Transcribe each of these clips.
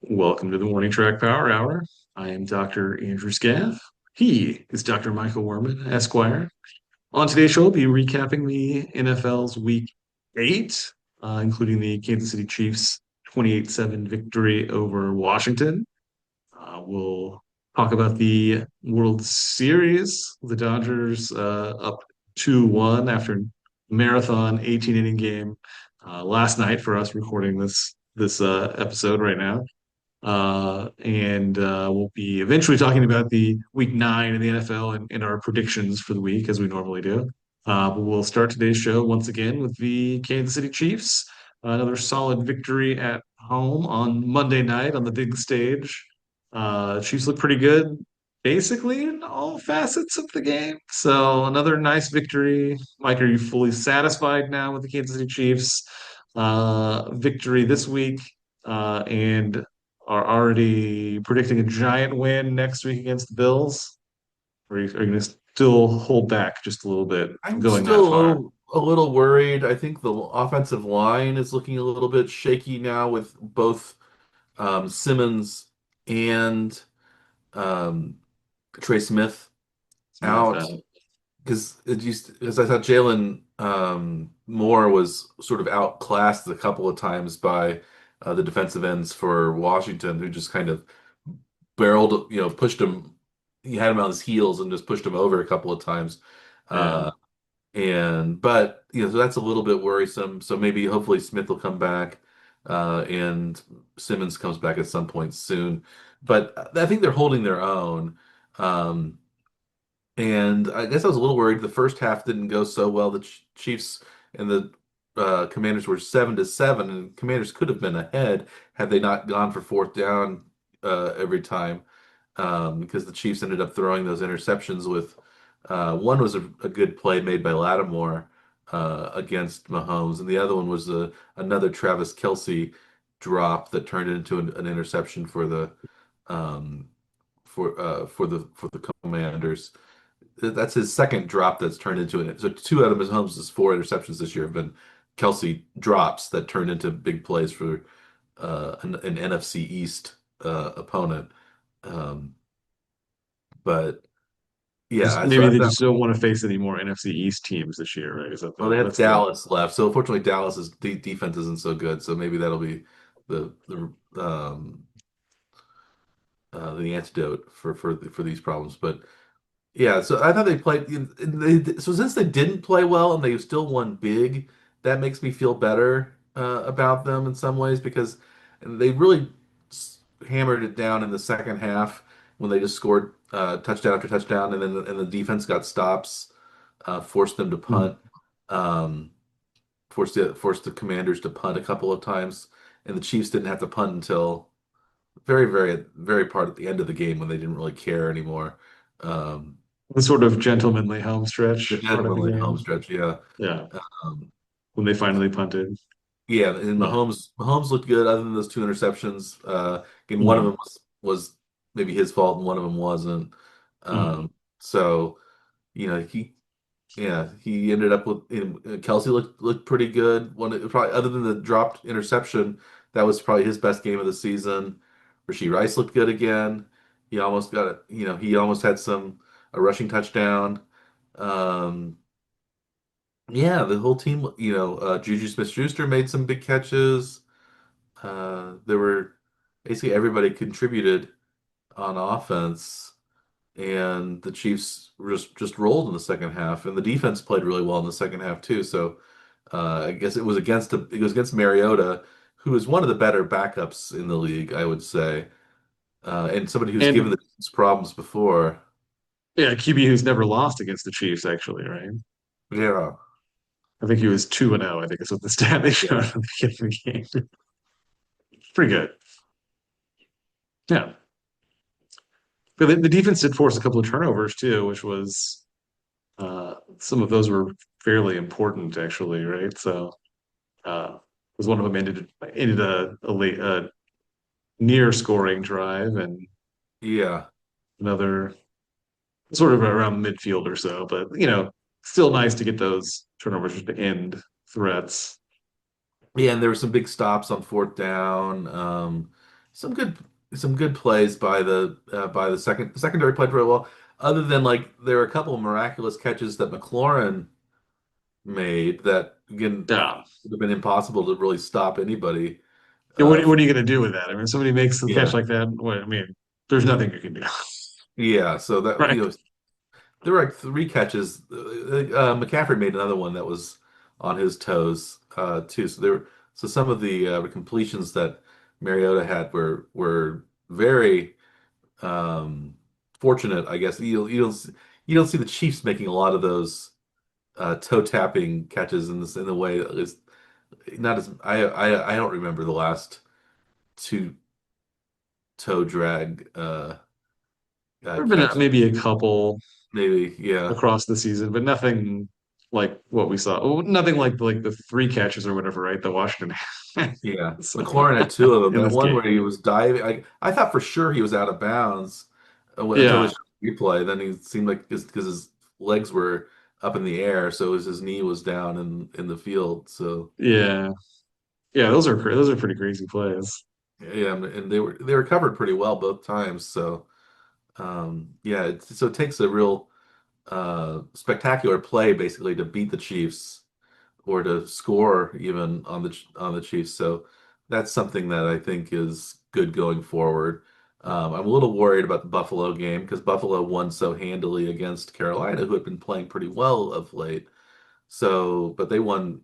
Welcome to the Morning Track Power Hour. I am Dr. Andrew Scaff. He is Dr. Michael Werman, Esquire. On today's show, we'll be recapping the NFL's Week 8, including the Kansas City Chiefs' 28-7 victory over Washington. We'll talk about the World Series. The Dodgers up 2-1 after a marathon 18-inning game last night for us recording this episode right now. And we'll be eventually talking about the week 9 in the NFL and our predictions for the week as we normally do. But we'll start today's show once again with the Kansas City Chiefs. Another solid victory at home on Monday night on the big stage. Chiefs look pretty good basically in all facets of the game. So another nice victory. Mike, are you fully satisfied now with the Kansas City Chiefs victory this week? And are already predicting a giant win next week against the Bills? Or are you going to still hold back just a little bit I'm going that still far? a little worried. I think the offensive line is looking a little bit shaky now with both Simmons and um, Trey Smith Smith, out. Because I thought Jalen Moore was sort of outclassed a couple of times by the defensive ends for Washington, who just kind of barreled, pushed him. He had him on his heels and just pushed him over a couple of times. yeah. Uh, but so that's a little bit worrisome. So maybe hopefully Smith will come back, and Simmons comes back at some point soon. But I think they're holding their own. Um, and I guess I was a little worried. The first half didn't go so well. The Chiefs and the Commanders were 7-7, and Commanders could have been ahead had they not gone for fourth down every time. Because the Chiefs ended up throwing those interceptions with one was a good play made by Lattimore against Mahomes, and the other one was another Travis Kelce drop that turned into an interception um, for the Commanders. That's his second drop that's turned into it. So two out of Mahomes' four interceptions this year have been Kelce drops that turned into big plays for an NFC East opponent. Um, but Just yeah, so maybe I they thought, just don't want to face any more NFC East teams this year, right? Is that well, they have that's the Dallas left. So unfortunately, Dallas's defense isn't so good. So maybe that'll be the antidote for these problems. But yeah, so I thought they played. So since they didn't play well and they still won big, that makes me feel better about them in some ways because they really hammered it down in the second half when they just scored touchdown after touchdown, and then the defense got stops, forced them to Hmm. punt, um, forced the Commanders to punt a couple of times, and the Chiefs didn't have to punt until very, very, very part at the end of the game when they didn't really care anymore. Um, the sort of gentlemanly home The stretch part of the gentlemanly home game. stretch, yeah. Yeah, Um, when they finally punted. yeah, and Yeah. Mahomes looked good other than those two interceptions. Again, one of Hmm. them was maybe his fault and one of them wasn't. Hmm. So, he he ended up with Kelsey looked pretty good. Probably other than the dropped interception, that was probably his best game of the season. Rasheed Rice looked good again. He almost got it. He almost had a rushing touchdown. Um, Yeah, the whole team, Juju Smith-Schuster made some big catches. There were basically everybody contributed on offense, and the Chiefs just rolled in the second half, and the defense played really well in the second half too. So I guess it was against Mariota, who is one of the better backups in the league, I would say, and somebody who's given And the Chiefs problems before. yeah, QB who's never lost against the Chiefs, actually, right? Yeah, I think he was 2-0, I think is what the stat they showed yeah, at the beginning of the game. Pretty good. Yeah. But the defense did force a couple of turnovers too, which was some of those were fairly important actually, right? So was one of them ended a late near scoring drive and yeah. another sort of around midfield or so, but still nice to get those turnovers to end threats. Yeah, and there were some big stops on fourth down. some good some good plays by the secondary played very well. Other than like there are a couple of miraculous catches that McLaurin made that again Yeah. would have been impossible to really stop anybody. Yeah, Uh, what are you going to do with that? I mean, somebody makes a catch yeah, like that. What, I mean, there's nothing you can do. yeah. So that Right. there were like three catches. McCaffrey made another one that was on his toes too. So some of the completions that Mariota had were very um, fortunate, I guess. You don't see the Chiefs making a lot of those toe tapping catches in the way that is not as I don't remember the last two toe drag There have been catch. maybe a couple Maybe, yeah, across the season, but nothing like what we saw. Oh, nothing like the three catches or whatever, right? The Washington had. yeah. So, McLaurin had two of them. in That this one where game. he was diving, I thought for sure he was out of bounds until they Yeah. showed the replay. Then he seemed like because his legs were up in the air, so his knee was down in the field. So Yeah. Yeah, those are pretty crazy plays. yeah, and they were covered pretty well both times. So yeah, so it takes a real spectacular play basically to beat the Chiefs or to score even on the Chiefs. So that's something that I think is good going forward. I'm a little worried about the Buffalo game because Buffalo won so handily against Carolina, who had been playing pretty well of late. So, but they won,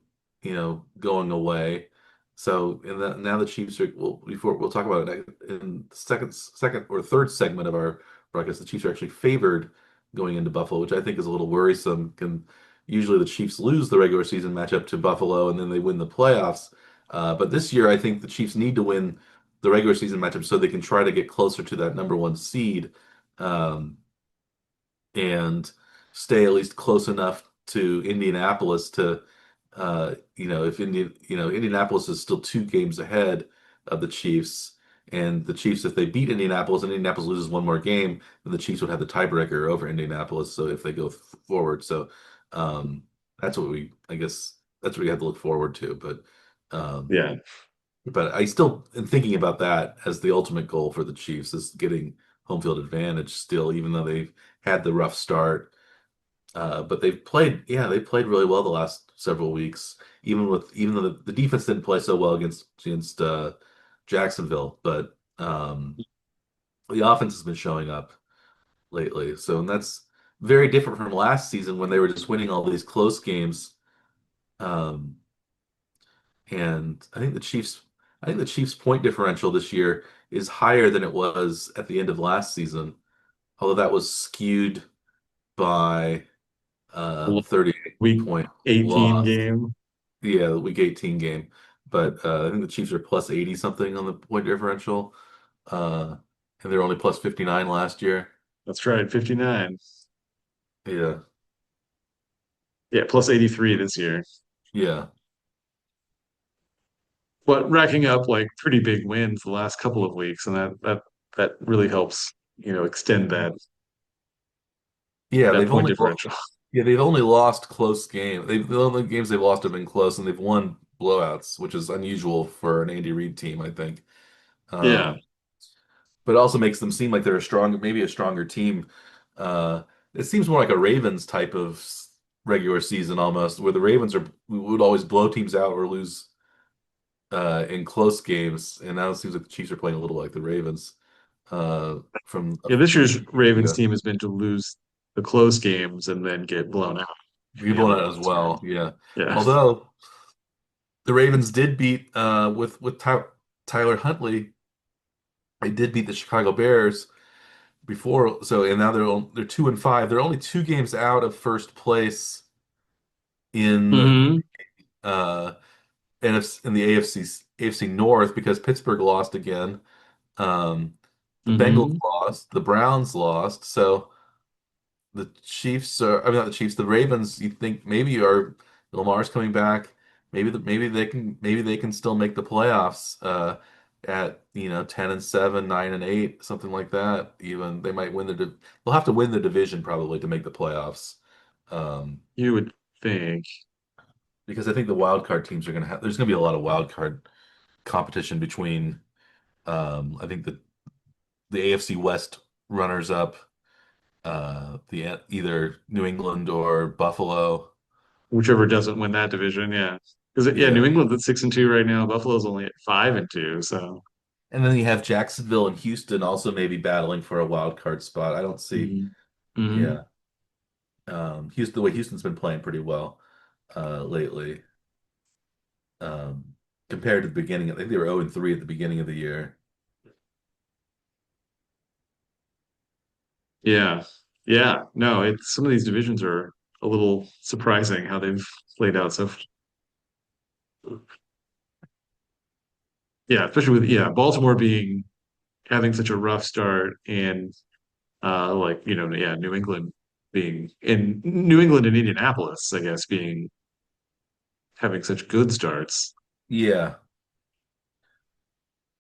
going away. So, now the Chiefs are, well, before we'll talk about it in the second or third segment of our broadcast, the Chiefs are actually favored going into Buffalo, which I think is a little worrisome. Usually the Chiefs lose the regular season matchup to Buffalo and then they win the playoffs. But this year, I think the Chiefs need to win the regular season matchup so they can try to get closer to that number one seed. Um, and stay at least close enough to Indianapolis to, if Indianapolis is still 2 games ahead of the Chiefs, and the Chiefs, if they beat Indianapolis and Indianapolis loses one more game, then the Chiefs would have the tiebreaker over Indianapolis. So if they go forward, so um, that's what I guess that's what we have to look forward to. Um, Yeah. but I still am thinking about that as the ultimate goal for the Chiefs is getting home field advantage still, even though they've had the rough start. But they played really well the last several weeks, even though the defense didn't play so well against Jacksonville, but the offense has been showing up lately. So, and that's very different from last season when they were just winning all these close games. Um, and I think the Chiefs' point differential this year is higher than it was at the end of last season, although that was skewed by thirty Week point 18 loss. game. Yeah, the week 18 game. But I think the Chiefs are plus 80 something on the point differential. And they're only plus 59 last year. That's right, 59. Yeah. Yeah, plus 83 this year. Yeah. But racking up like pretty big wins the last couple of weeks, and that really helps, extend Yeah, that point differential. they've only lost close games. The only games they've lost have been close and they've won blowouts, which is unusual for an Andy Reid team, I think. Yeah. Um, but it also makes them seem like they're maybe a stronger team. Uh, it seems more like a Ravens type of regular season almost, where the Ravens would always blow teams out or lose in close games, and now it seems like the Chiefs are playing a little like the Ravens from a Yeah, this few year's years Ravens ago. team has been to lose the close games and then get blown out You're the other blown out as ones, right? well, yeah. Yeah. Although the Ravens did beat with Tyler Huntley, they did beat the Chicago Bears before. So and now they're 2-5. They're only 2 games out of first place in Hmm. uh NFC in the AFC North because Pittsburgh lost again. The Bengals Hmm. lost, the Browns lost. So the Chiefs are, I mean, not the Chiefs, the Ravens, you think maybe are Lamar's coming back. Maybe they can still make the playoffs at 10-7, 9-8, something like that. Even they might win they'll have to win the division probably to make the playoffs. Um, You would think. because I think the wild card teams are gonna have there's gonna be a lot of wild card competition between I think the AFC West runners up, the either New England or Buffalo. Whichever doesn't win that division, yeah. Because yeah, Yeah. New England's at 6-2 right now. Buffalo's only at 5-2. So And then you have Jacksonville and Houston also maybe battling for a wild card spot. I don't see, mhm. Mhm. yeah. Houston, the way Houston's been playing pretty well lately. Um, compared to the beginning. I think they were 0 and 3 at the beginning of the year. Yeah, yeah. No, it's some of these divisions are a little surprising how they've played out. So yeah, especially with Baltimore being having such a rough start and like yeah, New England and Indianapolis, I guess, being having such good starts. Yeah.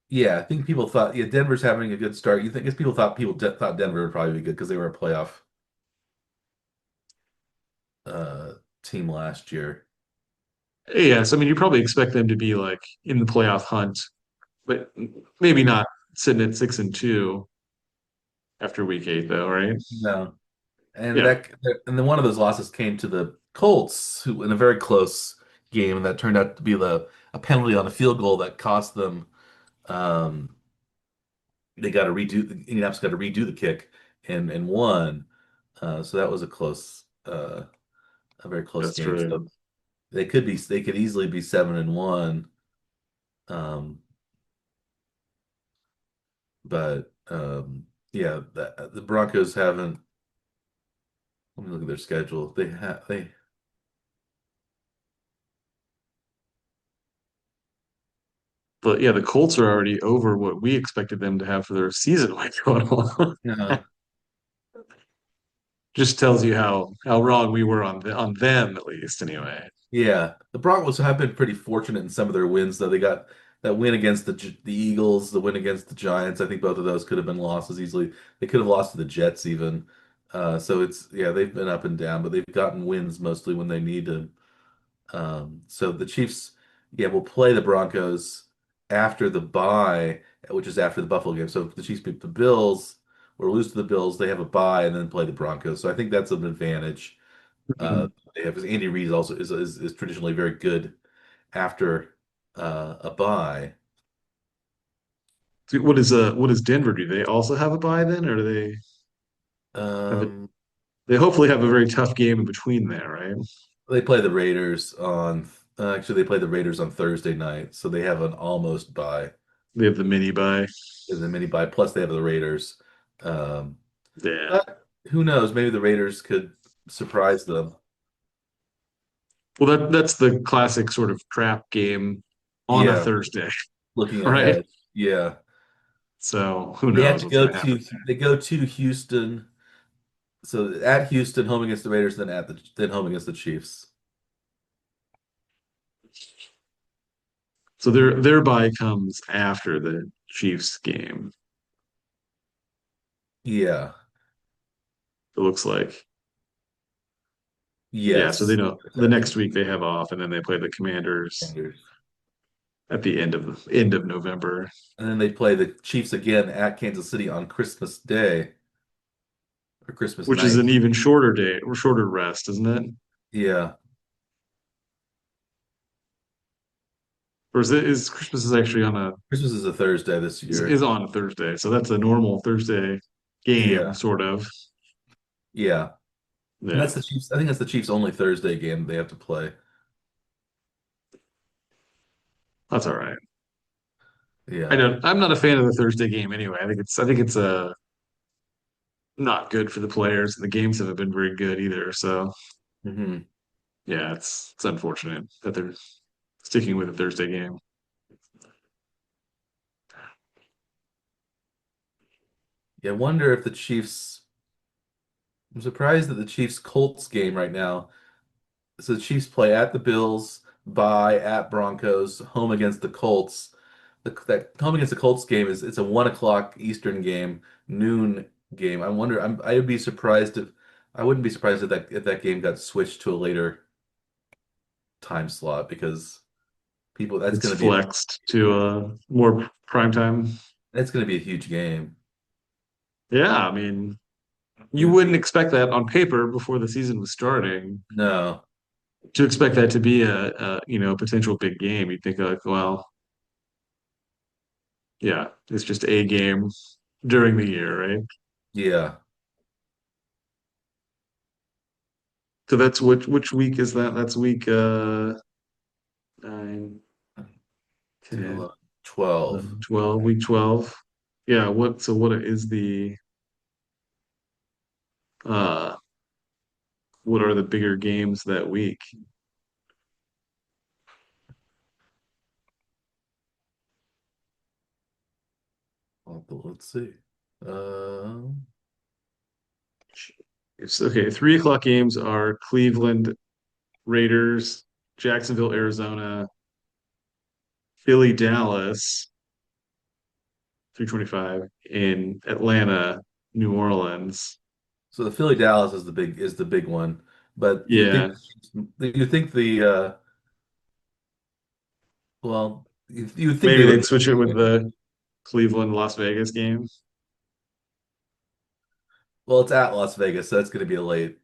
Yeah, I think people thought, yeah, Denver's having a good start. You think, I guess thought Denver would probably be good because they were a playoff uh team last year. Yes, I mean you probably expect them to be like in the playoff hunt, but maybe not sitting at 6-2 after week 8, though, right? No. And Yeah, then one of those losses came to the Colts, who in a very close game, and that turned out to be the a penalty on a field goal that cost them. Um, they got to redo. Indianapolis got to redo the kick and won. So that was a very close that's game. So true. they could easily be 7-1. Um, but yeah, the Broncos haven't. Let me look at their schedule. But yeah, the Colts are already over what we expected them to have for their season win total. Yeah. Just tells you how wrong we were on them, at least, anyway. Yeah, the Broncos have been pretty fortunate in some of their wins, though. They got that win against the Eagles, the win against the Giants. I think both of those could have been losses easily. They could have lost to the Jets even. So it's yeah, they've been up and down, but they've gotten wins mostly when they need to. So the Chiefs, yeah, will play the Broncos after the bye, which is after the Buffalo game. So if the Chiefs beat the Bills or lose to the Bills, they have a bye and then play the Broncos. So I think that's an advantage Mhm. they have because Andy Reid also is traditionally very good after a bye. So what does Denver do? They also have a bye then, or do they have it? Um, They hopefully have a very tough game in between there, right? they play the Raiders on actually they play the Raiders on Thursday night, so they have an almost bye They have the mini bye. in the mini bye. Plus they have the Raiders. Um, Yeah. but who knows? Maybe the Raiders could surprise them. Well, that's the classic sort of trap game on a Yeah, Thursday, looking right? ahead. Yeah, So who knows what's going to happen they go to Houston. So at Houston, home against the Raiders, then home against the Chiefs. So their bye comes after the Chiefs game. Yeah. It looks like. Yeah, so they Yes. don't. The Exactly. next week they have off, and then they play the Commanders Commanders. at the end of November, And then they play the Chiefs again at Kansas City on Christmas Day or Christmas which is night. an even shorter day or shorter rest, isn't it? Yeah. Or is Christmas is actually on a Christmas is a Thursday this is year. on a Thursday, so that's a normal Thursday game, Yeah. sort of. Yeah. And Yeah, that's the Chiefs. I think that's the Chiefs' only Thursday game they have to play. that's all right. I Yeah. don't. I'm not a fan of the Thursday game anyway. I think it's not good for the players. The games haven't been very good either. So hmm yeah, it's unfortunate that they're sticking with the Thursday game. Yeah. I wonder if the Chiefs. I'm surprised that the Chiefs Colts game right now. So the Chiefs play at the Bills, bye at Broncos, home against the Colts. That home against the Colts game is it's a 1 o'clock Eastern game, noon game. I would be surprised if I wouldn't be surprised if that game got switched to a later time slot because people that's It's going to be flexed to more prime time. It's going to be a huge game. Yeah, I mean, you You, wouldn't expect that on paper before the season was starting. no, To expect that to be a potential big game, you'd think like, well, yeah, it's just a game during the year, right? yeah, So that's which week is that? That's week 9, 10, 10, 11, 12. 11, 12, week 12. Yeah, what is uh what are the bigger games that week? Let's see. Um, It's okay. 3 o'clock games are Cleveland Raiders, Jacksonville, Arizona, Philly, Dallas, 3:25, in Atlanta, New Orleans. so the Philly Dallas is the big one, but Yeah, you think the well you think they maybe would they'd move switch it with it. the Cleveland Las Vegas game. Well, it's at Las Vegas, so that's going to be a late.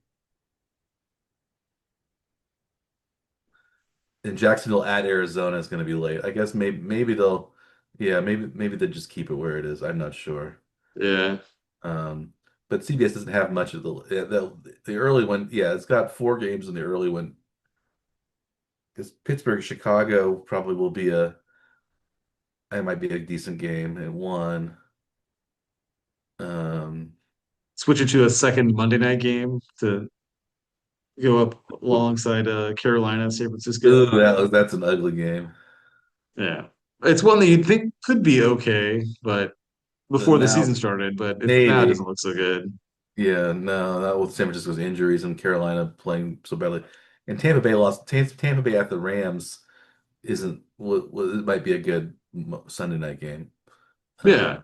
And Jacksonville at Arizona is going to be late. I guess maybe they'll yeah maybe they just keep it where it is. I'm not sure. Yeah, Um, but CBS doesn't have much of the early one. Yeah, it's got 4 games in the early one. Because Pittsburgh, Chicago probably will be a it might be a decent game at one. Um, switch it to a second Monday night game to go up alongside Carolina, San ooh, Francisco. that's an ugly game. Yeah, it's one that you'd think could be okay, but before the Now season started, but now it doesn't maybe look so good. yeah no that with San Francisco's injuries and Carolina playing so badly, and Tampa Bay lost. Tampa Bay at the Rams isn't it might be a good Sunday night game. Yeah. Um,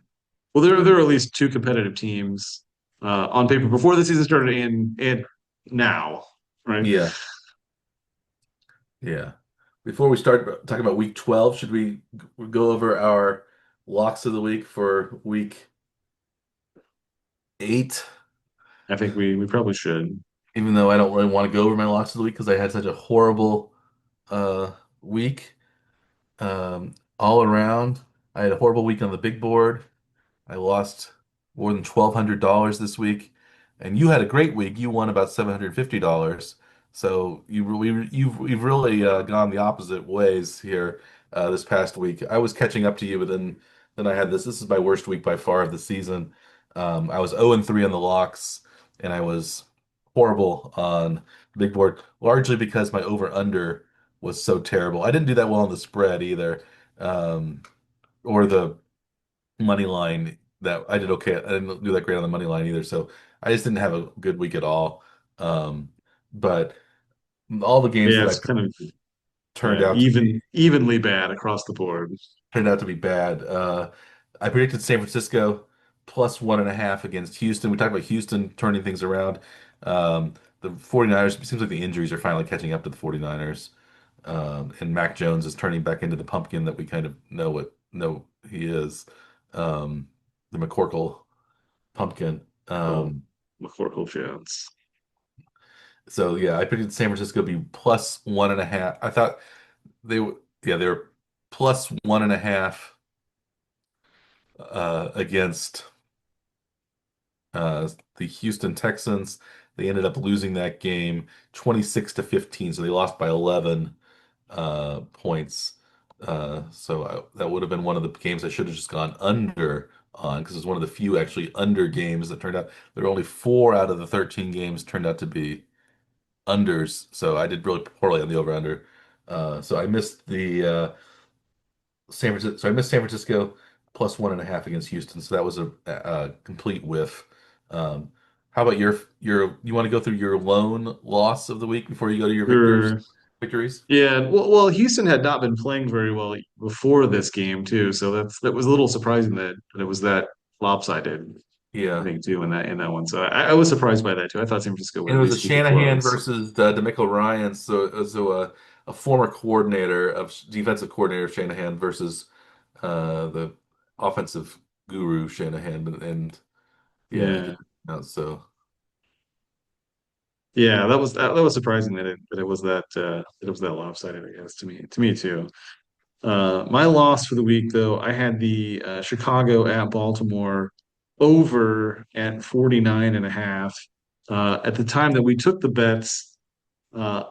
Well, there um, are at least two competitive teams on paper before the season started and now, right? yeah, yeah. Before we start talking about week 12, should we go over our locks of the week for week 8? I think we probably should. Even though I don't really want to go over my locks of the week because I had such a horrible week all around. I had a horrible week on the big board. I lost more than $1,200 this week, and you had a great week. You won about $750. So you've really gone the opposite ways here this past week. I was catching up to you, but then I had this. This is my worst week by far of the season. I was 0-3 on the locks, and I was horrible on the big board, largely because my over under was so terrible. I didn't do that well on the spread either, or the money line that I did okay. I didn't do that great on the money line either. So I just didn't have a good week at all. Um, but all the games Yeah, that I it's kind of predicted turned out to be evenly bad across the board. bad. I predicted San Francisco plus 1.5 against Houston. We talked about Houston turning things around. The 49ers, it seems like the injuries are finally catching up to the 49ers. And Mac Jones is turning back into the pumpkin that we kind of know he is. Um, the McCorkle pumpkin. Oh, McCorkle Jones. So yeah, I predicted San Francisco be plus 1.5. I thought they were plus 1.5 against the Houston Texans. They ended up losing that game 26-15, so they lost by 11 points. That would have been one of the games I should have just gone under on because it was one of the few actually under games that turned out. There were only 4 out of the 13 games turned out to be unders, so I did really poorly on the over under. So I missed the San Francisco. So I missed San Francisco plus 1.5 against Houston. So that was a complete whiff. How about your? You want to go through your lone loss of the week before you go to your Sure. victories? Yeah, well, Houston had not been playing very well before this game too, so that was a little surprising that it was that lopsided. I Yeah. think too in that one. So I was surprised by that too. I thought San Francisco would And it at was a least keep it Shanahan close. versus DeMeco Ryan, so a former coordinator of defensive coordinator of Shanahan versus the offensive guru Shanahan, and yeah, it Yeah. didn't out. So Yeah, that was surprising that it was that it was that lopsided, I guess, to me too. My loss for the week, though, I had the Chicago at Baltimore over at 49 and a half. At the time that we took the bets, uh,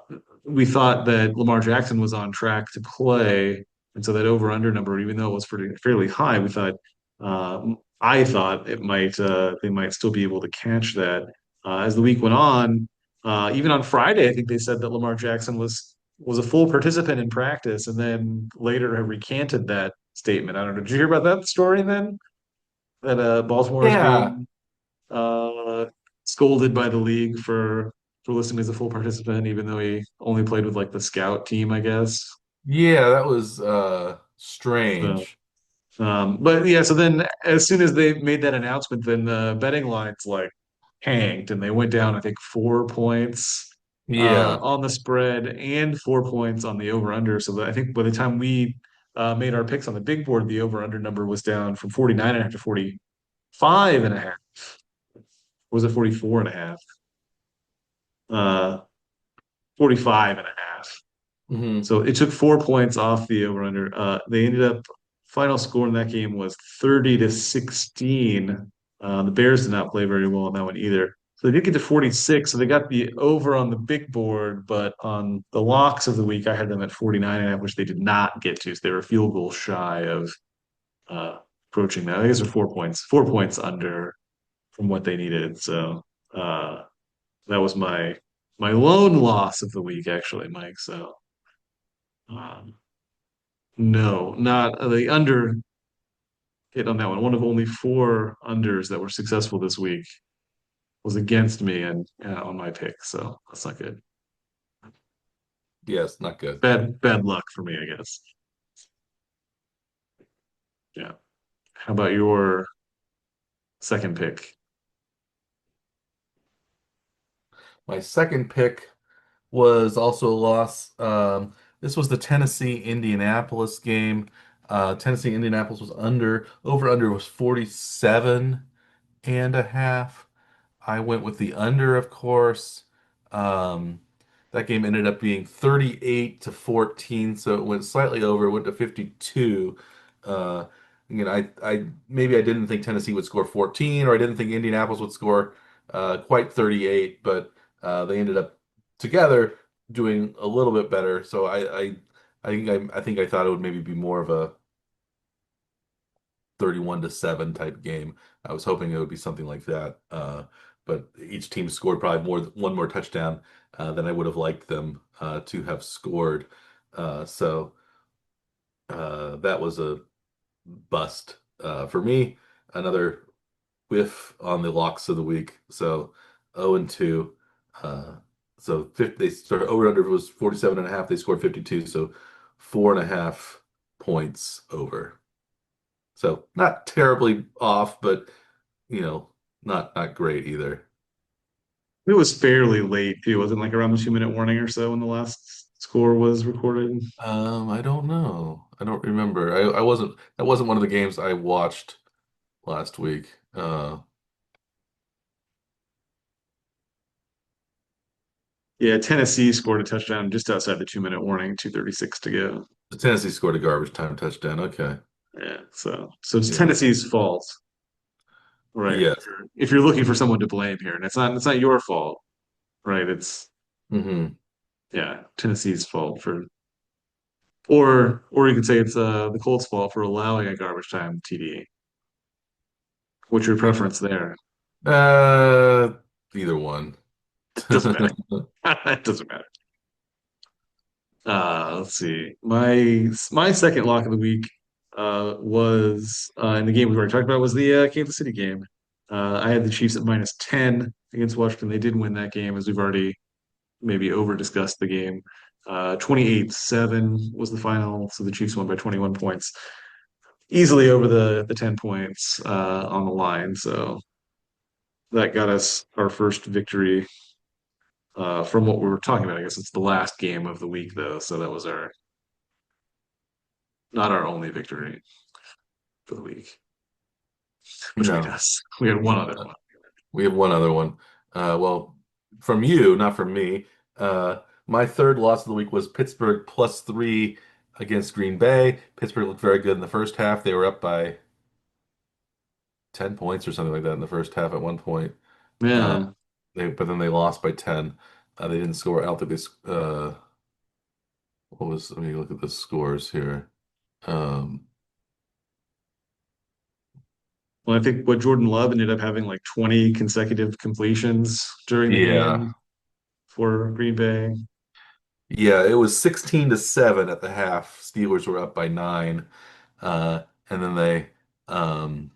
we thought that Lamar Jackson was on track to play, and so that over/under number, even though it was fairly high, we thought I thought it might they might still be able to catch that. As the week went on, even on Friday, I think they said that Lamar Jackson was a full participant in practice, and then later have recanted that statement. I don't know. Did you hear about that story then? That Baltimore is yeah, being uh, scolded by the league for listing as a full participant, even though he only played with like the scout team, I guess. yeah, that was So, strange. but yeah, so then as soon as they made that announcement, then the betting lines like tanked and they went down, I think, 4 points Yeah, on the spread and 4 points on the over under. So that I think by the time we made our picks on the big board, the over under number was down from 49 and a half to 45 and a half. Was it 44 and a half? 45 and a half. hmm So it took 4 points off the over under. They ended up final score in that game was 30-16. The Bears did not play very well in that one either. So they did get to 46. So they got the over on the big board, but on the locks of the week, I had them at 49 and a half, which they did not get to. So they were a field goal shy of uh, approaching that. I guess they're 4 points, 4 points under from what they needed. So uh, that was my lone loss of the week, actually, Mike. So um, no, not the under hit on that one. One of only four unders that were successful this week was against me and on my pick. So that's not good. yes, not good. Bad luck for me, I guess. Yeah. How about your second pick? My second pick was also a loss. This was the Tennessee Indianapolis game. Tennessee Indianapolis was over under was 47 and a half. I went with the under, of course. Um, that game ended up being 38-14, so it went slightly over, it went to 52. Uh, I maybe I didn't think Tennessee would score 14, or I didn't think Indianapolis would score quite 38, but they ended up together doing a little bit better. So I think I thought it would maybe be more of a 31-7 type game. I was hoping it would be something like that. But each team scored probably one more touchdown than I would have liked them to have scored. So that was a bust for me. Another whiff on the locks of the week. So 0 and 2. Uh, so 50, they started over under was 47 and a half. They scored 52. So 4.5 points over. So not terribly off, but not great either. It was fairly late too. Wasn't like around the 2 minute warning or so when the last score was recorded. I don't know. I don't remember. I wasn't that wasn't one of the games I watched last week. Yeah, Tennessee scored a touchdown just outside the 2 minute warning, 2:36 to go. The Tennessee scored a garbage time touchdown. Okay. Yeah, so it's Yeah. Tennessee's fault, right? Yeah. If you're looking for someone to blame here, and it's not your fault, right? It's hmm yeah, Tennessee's fault for, or you could say it's the Colts' fault for allowing a garbage time TD. What's your preference there? Uh, either one. Doesn't matter. It doesn't matter. Let's see. My second lock of the week was in the game we already talked about was the Kansas City game. I had the Chiefs at -10 against Washington. They did win that game, as we've already maybe over discussed the game. 28-7 was the final, so the Chiefs won by 21 points, easily over the 10 points on the line. So that got us our first victory from what we were talking about. I guess it's the last game of the week, though, so that was our not our only victory for the week. between No. us. We had one other Uh, one. We have one other one. Well, from you, not from me. My third loss of the week was Pittsburgh +3 against Green Bay. Pittsburgh looked very good in the first half. They were up by 10 points or something like that in the first half at one point. Uh, Yeah. but then they lost by 10. They didn't score. I don't think let me look at the scores here. Um, Well, I think what Jordan Love ended up having like 20 consecutive completions during the yeah. game for Green Bay. Yeah, it was 16-7 at the half. Steelers were up by 9. And then they um,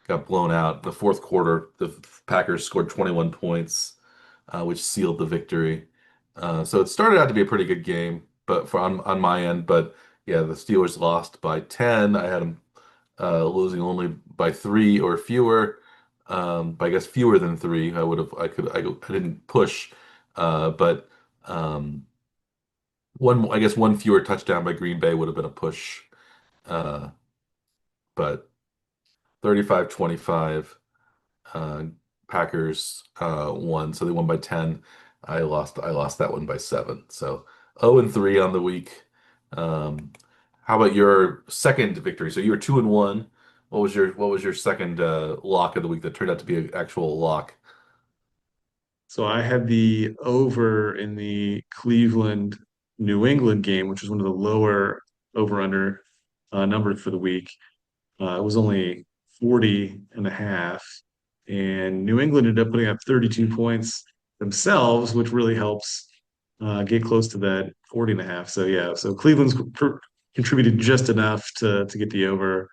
got blown out. The fourth quarter, the Packers scored 21 points, which sealed the victory. So it started out to be a pretty good game, but on my end. But yeah, the Steelers lost by 10. I had them losing only by 3 or fewer. But I guess fewer than 3. I didn't push, but um, I guess one fewer touchdown by Green Bay would have been a push. Uh, but 35-25. Uh, Packers won, so they won by 10. I lost that one by 7. So 0-3 on the week. Um, how about your second victory? So you were 2-1. What was your second lock of the week that turned out to be an actual lock? So I had the over in the Cleveland New England game, which was one of the lower over under numbers for the week. It was only 40 and a half. And New England ended up putting up 32 points themselves, which really helps get close to that 40 and a half. So yeah, so Cleveland's contributed just enough to get the over.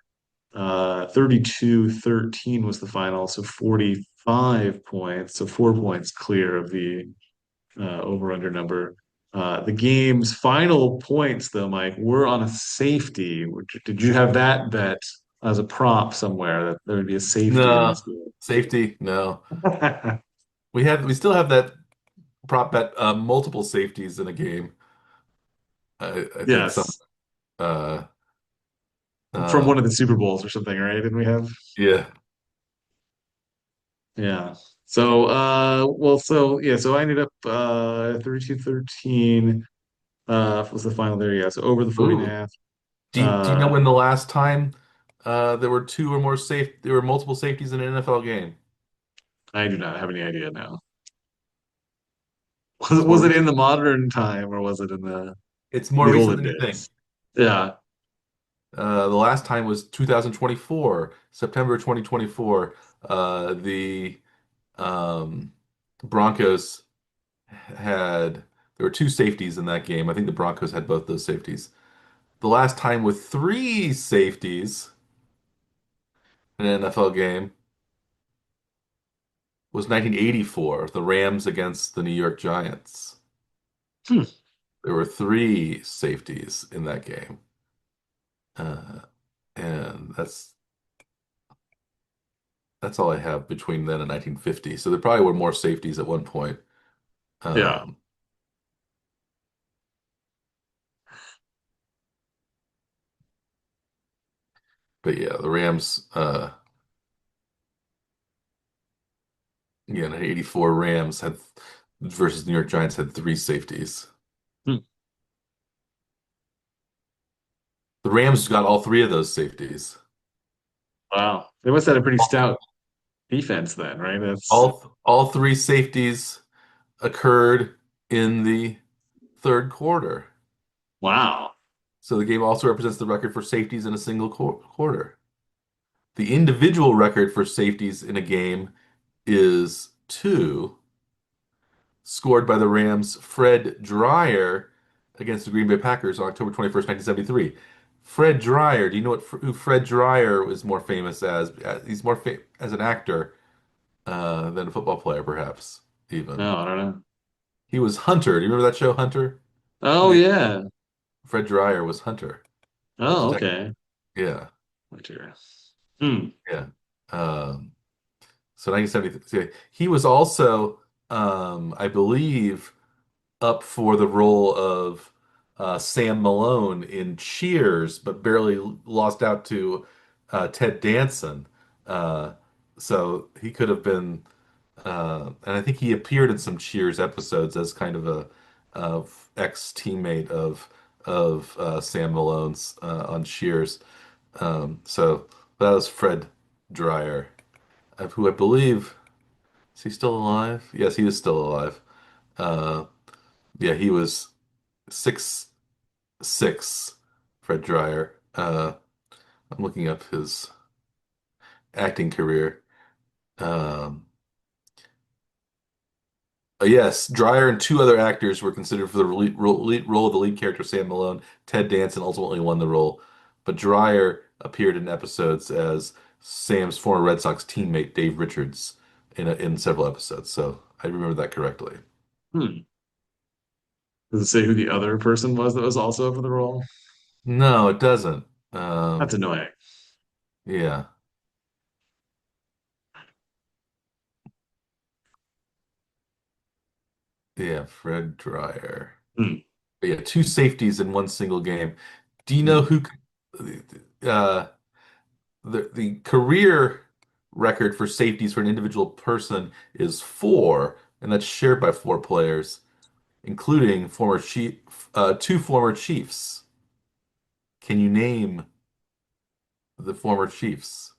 32-13 was the final, so 45 points, so 4 points clear of the over under number. The game's final points, though, Mike, were on a safety. Did you have that bet as a prop somewhere that there would be a safety in No. this game? Safety? No. We still have that prop bet, multiple safeties in a game. I think some Yes, uh from one of um the Super Bowls or something, right? Didn't we have? yeah. Yeah. So, well, so yeah, so I ended up 32-13 was the final there. Yeah, so over the 40 and a Ooh. half. Do you know Uh, when the last time there were multiple safeties in an NFL game? I do not have any idea now. It's Was more it in recent. the modern time or was it in It's more the recent olden than you think. days? Yeah. The last time was 2024, September 2024. The um, Broncos had there were two safeties in that game. I think the Broncos had both those safeties. The last time with three safeties in an NFL game was 1984, the Rams against the New York Giants. Hmm. There were three safeties in that game. Uh, and that's all I have between then and 1950. So there probably were more safeties at one point. Yeah. Um, but yeah, the Rams, yeah, 84 Rams had versus New York Giants had three safeties. Hmm. The Rams got all three of those safeties. Wow. They must have had a pretty stout defense then, right? That's All three safeties occurred in the third quarter. wow. So the game also represents the record for safeties in a single quarter. The individual record for safeties in a game is two, scored by the Rams' Fred Dreyer against the Green Bay Packers on October 21st, 1973. Fred Dreyer, do you know who Fred Dreyer was more famous as? He's more as an actor than a football player, perhaps, even. No, I don't know. He was Hunter. Do you remember that show, Hunter? Oh The yeah. Fred Dreyer was Hunter, the Oh, detective. okay. Yeah, Hunter. Hmm. yeah. Um, so 1973. He was also, I believe, up for the role of Sam Malone in Cheers, but barely lost out to Ted Danson. Uh, so he could have been, and I think he appeared in some Cheers episodes as kind of a of ex-teammate of Sam Malone's on Cheers. So that was Fred Dryer, who I believe is he still alive? Yes, he is still alive. Uh, yeah, he was 6'6", Fred Dryer. I'm looking up his acting career. Um, yes, Dreyer and two other actors were considered for the lead role of the lead character, Sam Malone. Ted Danson ultimately won the role, but Dreyer appeared in episodes as Sam's former Red Sox teammate, Dave Richards, in several episodes. So I remember that correctly. Hmm. Does it say who the other person was that was also for the role? No, it doesn't. That's Um, annoying. yeah, yeah, Fred Dreyer. Hmm. But yeah, two safeties in one single game. Do you know Hmm. who? Uh, the career record for safeties for an individual person is four, and that's shared by four players, including two former Chiefs. Can you name the former Chiefs?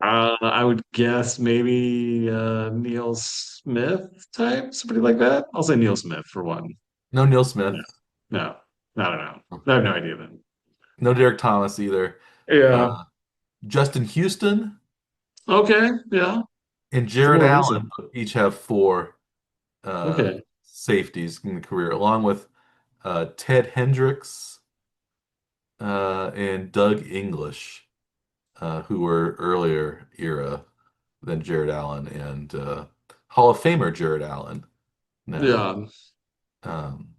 I would guess maybe Neil Smith type, somebody like that. I'll say Neil Smith for one. No Neil No, Smith, no, I don't know. I have no idea then. no Derek Thomas either. Yeah. Uh, Justin Houston Okay. Yeah. and It's Jared more Allen recent. each have four Okay. safeties in the career, along with Ted Hendricks and Doug English, who were earlier era than Jared Allen and Hall of Famer Jared Allen now. Yeah. Um,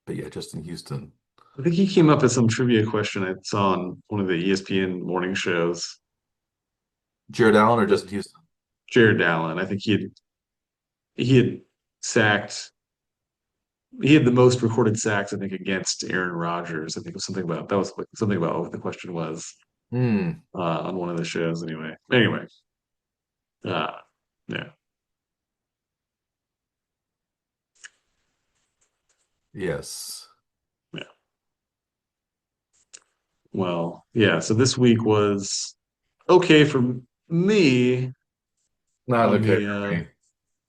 but yeah, Justin Houston. I think he came up as some trivia question I saw on one of the ESPN morning shows. Jared Allen or Justin Houston? Jared Allen. I think he had sacked he had the most recorded sacks, I think, against Aaron Rodgers. I think it was something about that was like something about what the question was Hmm. on one of the shows anyway. Anyway, uh, yeah, Yes. yeah. Well, yeah. So this week was okay for me Not on okay the for me.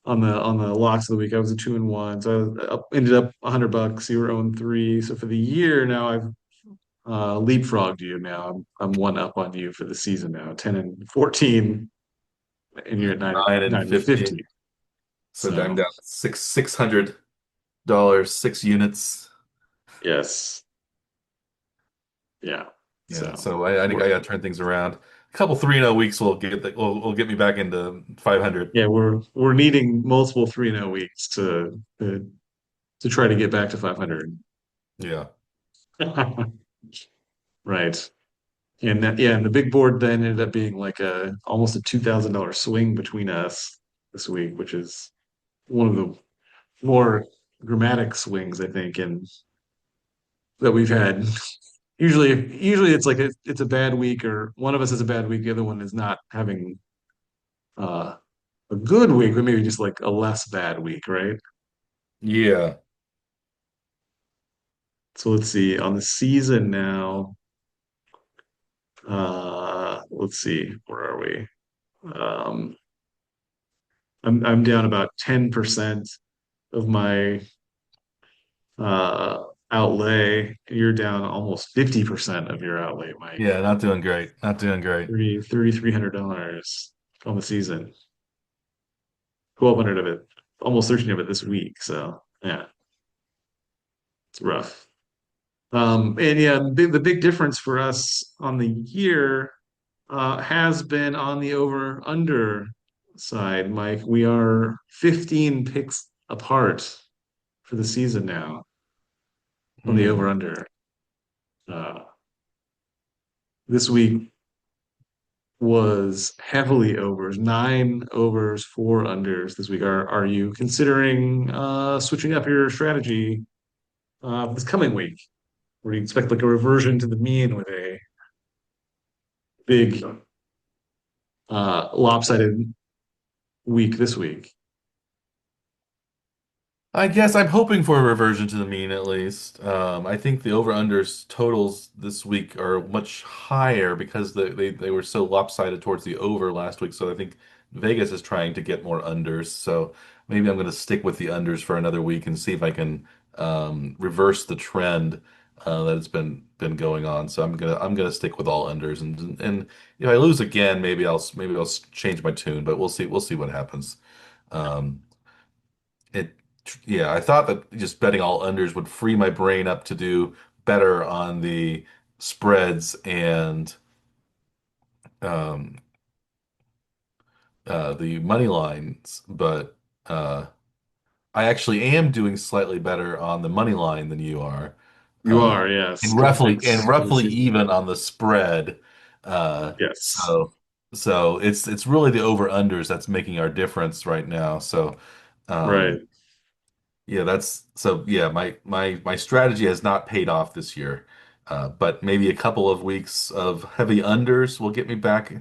on the locks of the week. I was a 2-1, so ended up $100. You were 0-3. So for the year now, I've leapfrogged you. Now I'm one up on you for the season now, 10-14, and you're at 9 9 and 9-50. 15. So I'm So down $600, 6 units. yes, yeah. Yeah, So so I we're got to turn things around. A couple 3-0 weeks will get me back into 500. yeah we're needing multiple 3-0 weeks to try to get back to 500. Yeah. Right. And that, yeah, and the big board then ended up being like a almost a $2,000 swing between us this week, which is one of the more dramatic swings I think, and that we've had. Usually it's like it's a bad week, or one of us has a bad week, the other one is not having uh, a good week, but maybe just like a less bad week, right? Yeah. So let's see on the season now. Let's see, where are we? Um, I'm down about 10% of my uh outlay. You're down almost 50% of your outlay, Mike. Yeah, not doing great. Not doing great. $3,300 on the season. 1,200 of it, almost 13 of it this week. So yeah, it's rough. And yeah, the big difference for us on the year has been on the over under side, Mike. We are 15 picks apart for the season now on the Hmm. over under. Uh, this week was heavily overs, 9 overs, 4 unders this week. Are you considering switching up your strategy this coming week? Or do you expect like a reversion to the mean with a big lopsided week this week. I guess I'm hoping for a reversion to the mean at least. I think the over-unders totals this week are much higher because they were so lopsided towards the over last week. So I think Vegas is trying to get more unders. So maybe I'm going to stick with the unders for another week and see if I can reverse the trend that it's been going on. So I'm gonna stick with all unders and if I lose again, maybe I'll change my tune, but we'll see what happens. Um, it, yeah, I thought that just betting all unders would free my brain up to do better on the spreads and um, the money lines, but I actually am doing slightly better on the money line than you are, You uh, are, yes. and Couple roughly picks on the season. even on the spread. Uh, Yes. so it's really the over unders that's making our difference right now. So. Um, Right. Yeah, yeah, my strategy has not paid off this year. But maybe a couple of weeks of heavy unders will get me back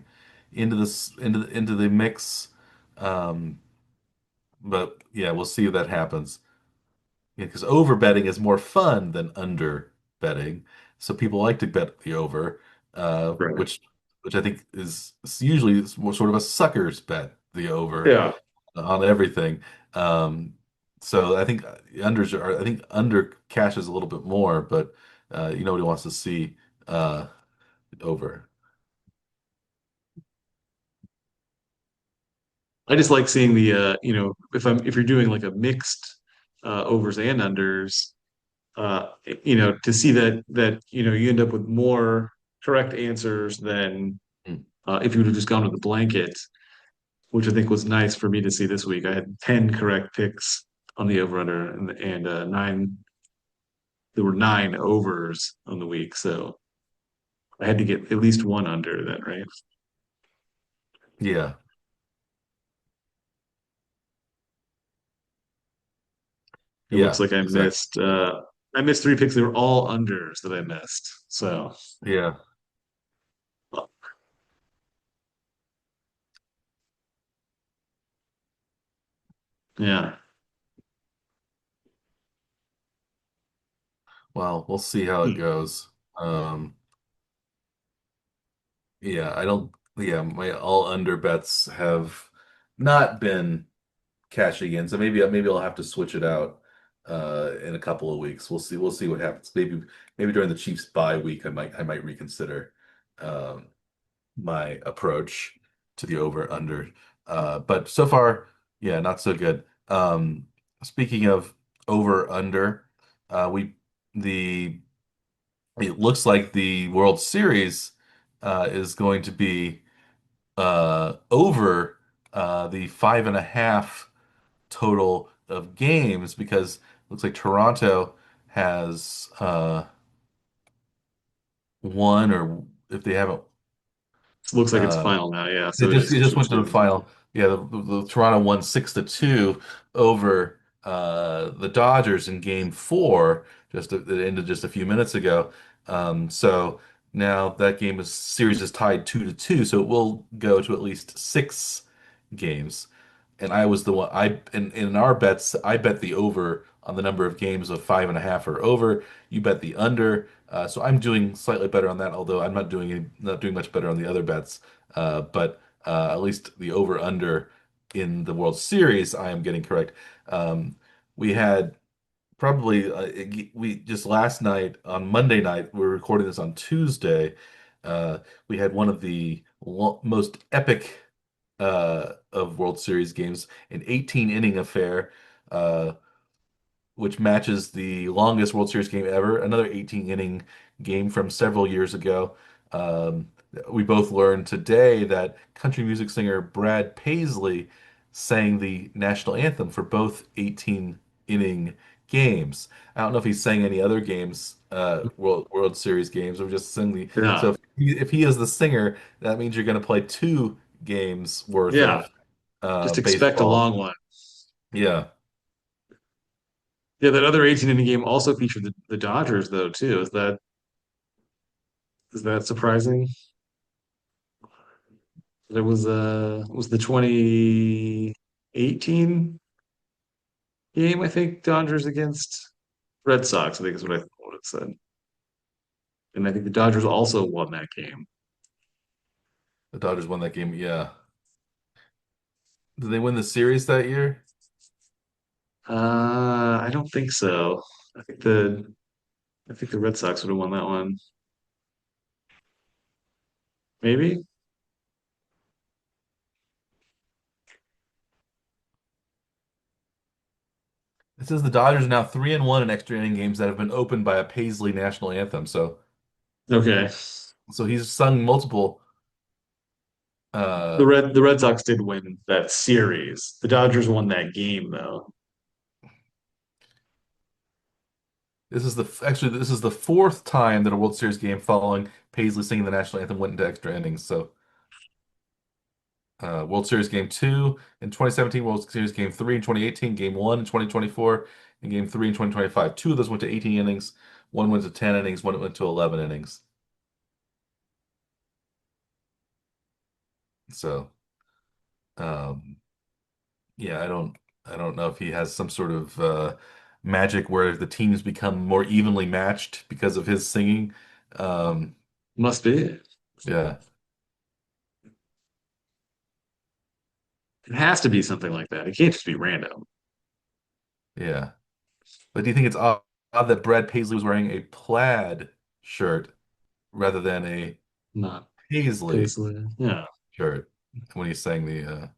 into the mix. Um, but yeah, we'll see if that happens. Yeah, because over betting is more fun than under betting. So people like to bet the over, Right. which I think is usually it's more sort of a sucker's bet, the over Yeah. on everything. Um, so I think under cashes a little bit more, but nobody wants to see uh, over. I just like seeing the if you're doing like a mixed overs and unders, to see that you end up with more correct answers than Mm. if you would have just gone with the blanket, which I think was nice for me to see this week. I had 10 correct picks on the over under and nine there were nine overs on the week, so I had to get at least one under that, right? Yeah, It looks yeah, like exactly. I missed three picks. They were all unders that I missed. So Yeah, yeah. well, we'll see how it Hmm. goes. Um, yeah, I don't. Yeah, my all under bets have not been cashing in. So maybe I'll have to switch it out in a couple of weeks. We'll see what happens. Maybe during the Chiefs bye week I might reconsider um, my approach to the over under. But so far, yeah, not so good. Speaking of over under, we the it looks like the World Series is going to be over the 5.5 total of games because it looks like Toronto has won, or if they haven't, It looks like it's uh, final now. Yeah. So it is it just two went to the two. final. Yeah, the Toronto won 6-2 over the Dodgers in Game Four. It ended just a few minutes ago. So now that game is series is tied 2-2. So it will go to at least 6 games. And I was the one in our bets. I bet the over on the number of games of 5.5 or over. You bet the under. So I'm doing slightly better on that, although I'm not doing much better on the other bets. But at least the over under in the World Series, I am getting correct. Um, we had probably we just last night on Monday night. We're recording this on Tuesday. Uh, we had one of the most epic of World Series games, an 18 inning affair. Uh, which matches the longest World Series game ever, another 18 inning game from several years ago. Um, we both learned today that country music singer Brad Paisley sang the national anthem for both 18 inning games. I don't know if he sang any other games, World Series games, or just sang the. So Yeah. if he is the singer, that means you're going to play 2 games worth Yeah. of Just expect a baseball. long one. Yeah. Yeah, that other 18 inning game also featured the Dodgers though too. Is that surprising? There was the 2018 game, I think, Dodgers against Red Sox, I think is what it said. And I think the Dodgers also won that game. The Dodgers won that game. Yeah. Did they win the series that year? I don't think so. I think the Red Sox would have won that one. Maybe? It says the Dodgers are now 3-1 in extra inning games that have been opened by a Paisley national anthem. Okay. So he's sung multiple. The Uh, Red Sox did win that series. The Dodgers won that game though. this is the fourth time that a World Series game following Paisley singing the national anthem went into extra innings. So World Series Game 2 in 2017, World Series Game 3 in 2018, Game 1 in 2024, and Game 3 in 2025. Two of those went to 18 innings, one went to 10 innings, one went to 11 innings. So, um, yeah, I don't know if he has some sort of magic where the teams become more evenly matched because of his singing. Um, Must be. yeah, It has to be something like that. It can't just be random. yeah. But do you think it's odd that Brad Paisley was wearing a plaid shirt rather than a Not Paisley Paisley. Yeah. shirt when he sang the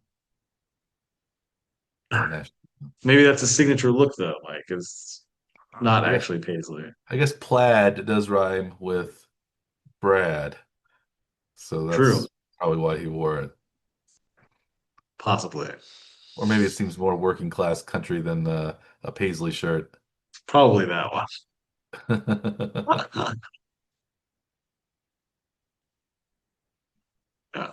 national? Maybe that's a signature look though, Mike, is not I guess actually Paisley. I guess plaid does rhyme with Brad, so True. that's probably why he wore it. Possibly. Or maybe it seems more working class country than a Paisley shirt. Probably that one. Yeah.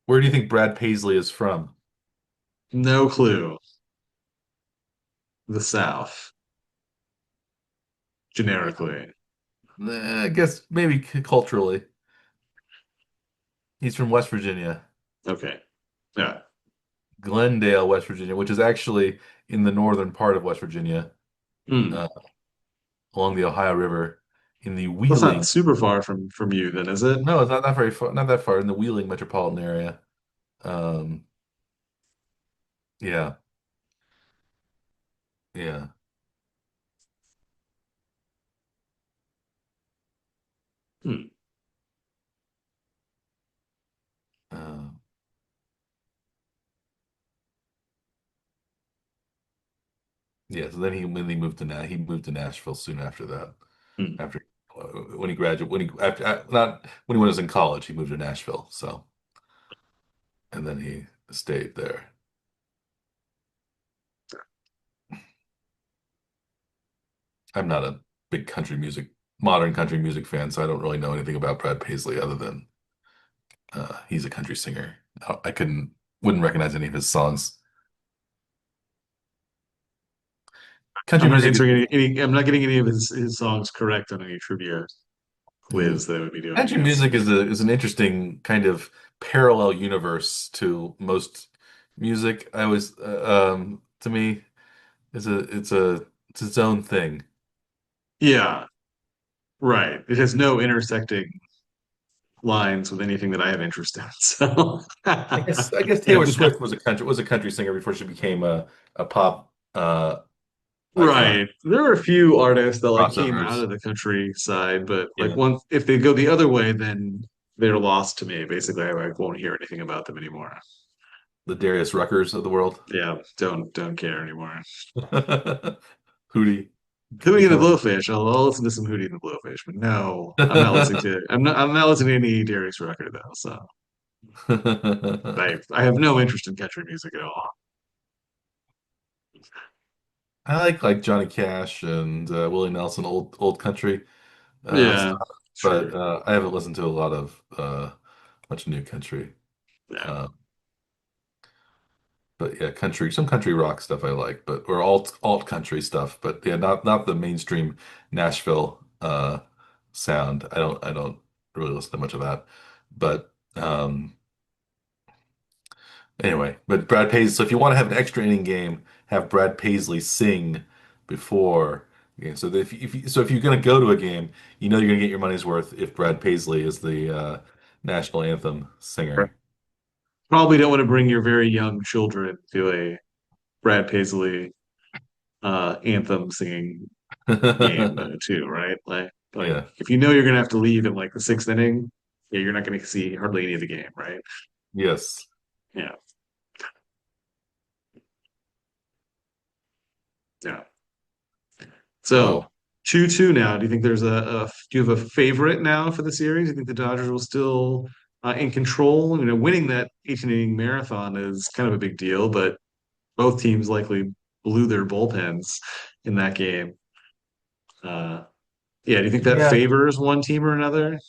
Where do you think Brad Paisley is from? No clue. The South, generically. I guess maybe culturally. He's from West Virginia, Okay. Yeah. Glendale, West Virginia, which is actually in the northern part of West Virginia, Hmm. uh, along the Ohio River, in the That's not Wheeling. super far from you then, is it? No, it's not very far, not that far in the Wheeling metropolitan area. Um, yeah, yeah. Hmm. Uh, yeah, so then he moved to he moved to Nashville soon after that. Hmm. After when he graduated, when he after not when he was in college, he moved to Nashville. So and then he stayed there. I'm not a big modern country music fan, so I don't really know anything about Brad Paisley other than he's a country singer. I wouldn't recognize any of his songs. Country I'm not music is answering I'm not getting any of his songs correct on any trivia quiz that I would be doing, I country guess. music is an interesting kind of parallel universe to most music. I always to me it's its own thing. Yeah, right. It has no intersecting lines with anything that I have interest in. So I guess yeah, Taylor Swift was a country singer before she became a pop icon. right. There are a few artists that like came out Crossovers. of the countryside, but like Yeah. once if they go the other way, then they're lost to me. Basically, I won't hear anything about them anymore. The Darius Ruckers of the world. Yeah, don't care anymore. Hootie Hootie and the becoming. Blowfish. I'll listen to some Hootie and the Blowfish, but no, I'm not listening to. I'm not listening to any Darius Rucker though. So I have no interest in country music at all. I like Johnny Cash and Willie Nelson, old country Yeah, stuff, but sure. I haven't listened to a lot of much new country. Yeah. Uh, but yeah, some country rock stuff I like, but or alt country stuff, but yeah, not the mainstream Nashville sound. I don't really listen to much of that. But anyway, but Brad Paisley. So if you want to have an extra inning game, have Brad Paisley sing before. Yeah, so that if you're going to go to a game, you know you're going to get your money's worth if Brad Paisley is the national anthem singer. Probably don't want to bring your very young children to a Brad Paisley anthem singing game too, right? Like Yeah. if you know you're gonna have to leave in like the sixth inning, yeah, you're not gonna see hardly any of the game, right? Yes. Yeah, yeah. So Well, 2-2 now. Do you think do you have a favorite now for the series? Do you think the Dodgers will still in control? You know, winning that 18 inning marathon is kind of a big deal, but both teams likely blew their bullpens in that game. Uh, yeah, do you think that yeah. favors one team or another?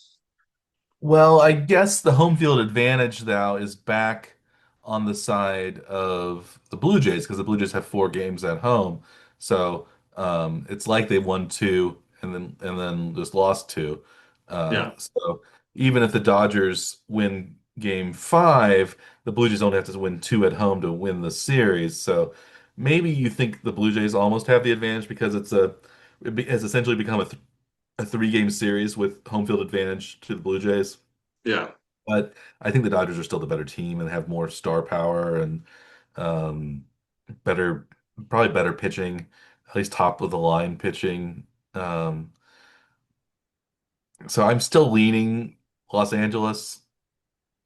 Well, I guess the home field advantage now is back on the side of the Blue Jays because the Blue Jays have 4 games at home. So it's like they won two and then just lost two. Yeah, So even if the Dodgers win game 5, the Blue Jays only have to win two at home to win the series. So maybe you think the Blue Jays almost have the advantage because it has essentially become a 3 game series with home field advantage to the Blue Jays. yeah. But I think the Dodgers are still the better team and have more star power and um, better, probably better pitching, at least top of the line pitching. Um, so I'm still leaning Los Angeles,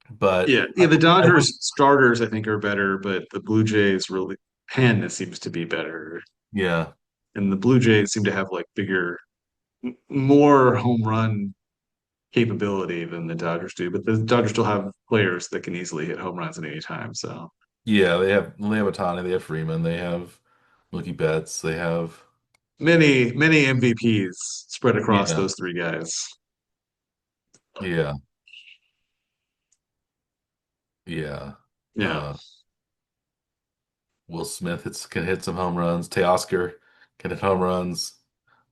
but Yeah, the I would, Dodgers starters I think are better, but the Blue Jays really pen seems to be better, yeah, and the Blue Jays seem to have like bigger, more home run capability than the Dodgers do. But the Dodgers still have players that can easily hit home runs at any time. So yeah, they have Otani, they have Freeman, they have Mookie Betts, they have many MVPs spread across yeah, those three guys. yeah, yeah. Yeah, Uh, Will Smith can hit some home runs. Teoscar can hit home runs.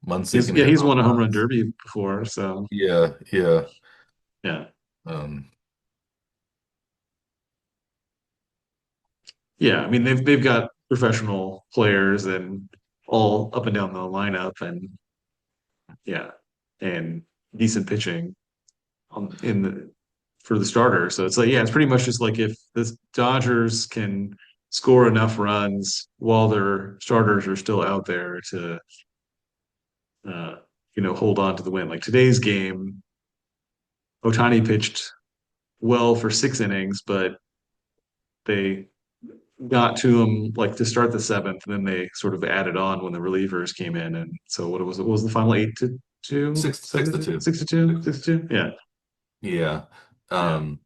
Muncy can hit he's home won a home run runs. derby before. So Yeah, yeah. yeah, Um, yeah. I mean they've got professional players and all up and down the lineup, and yeah, and decent pitching in the for the starter. So it's like, yeah, it's pretty much just like if the Dodgers can score enough runs while their starters are still out there to, uh, hold on to the win. Like today's game, Otani pitched well for 6 innings, but they got to him like to start the seventh, and then they sort of added on when the relievers came in. And so what was it? What was the final 8-2, six seven to to two, two. 6-2, 6-2? Yeah, Yeah. yeah, Um,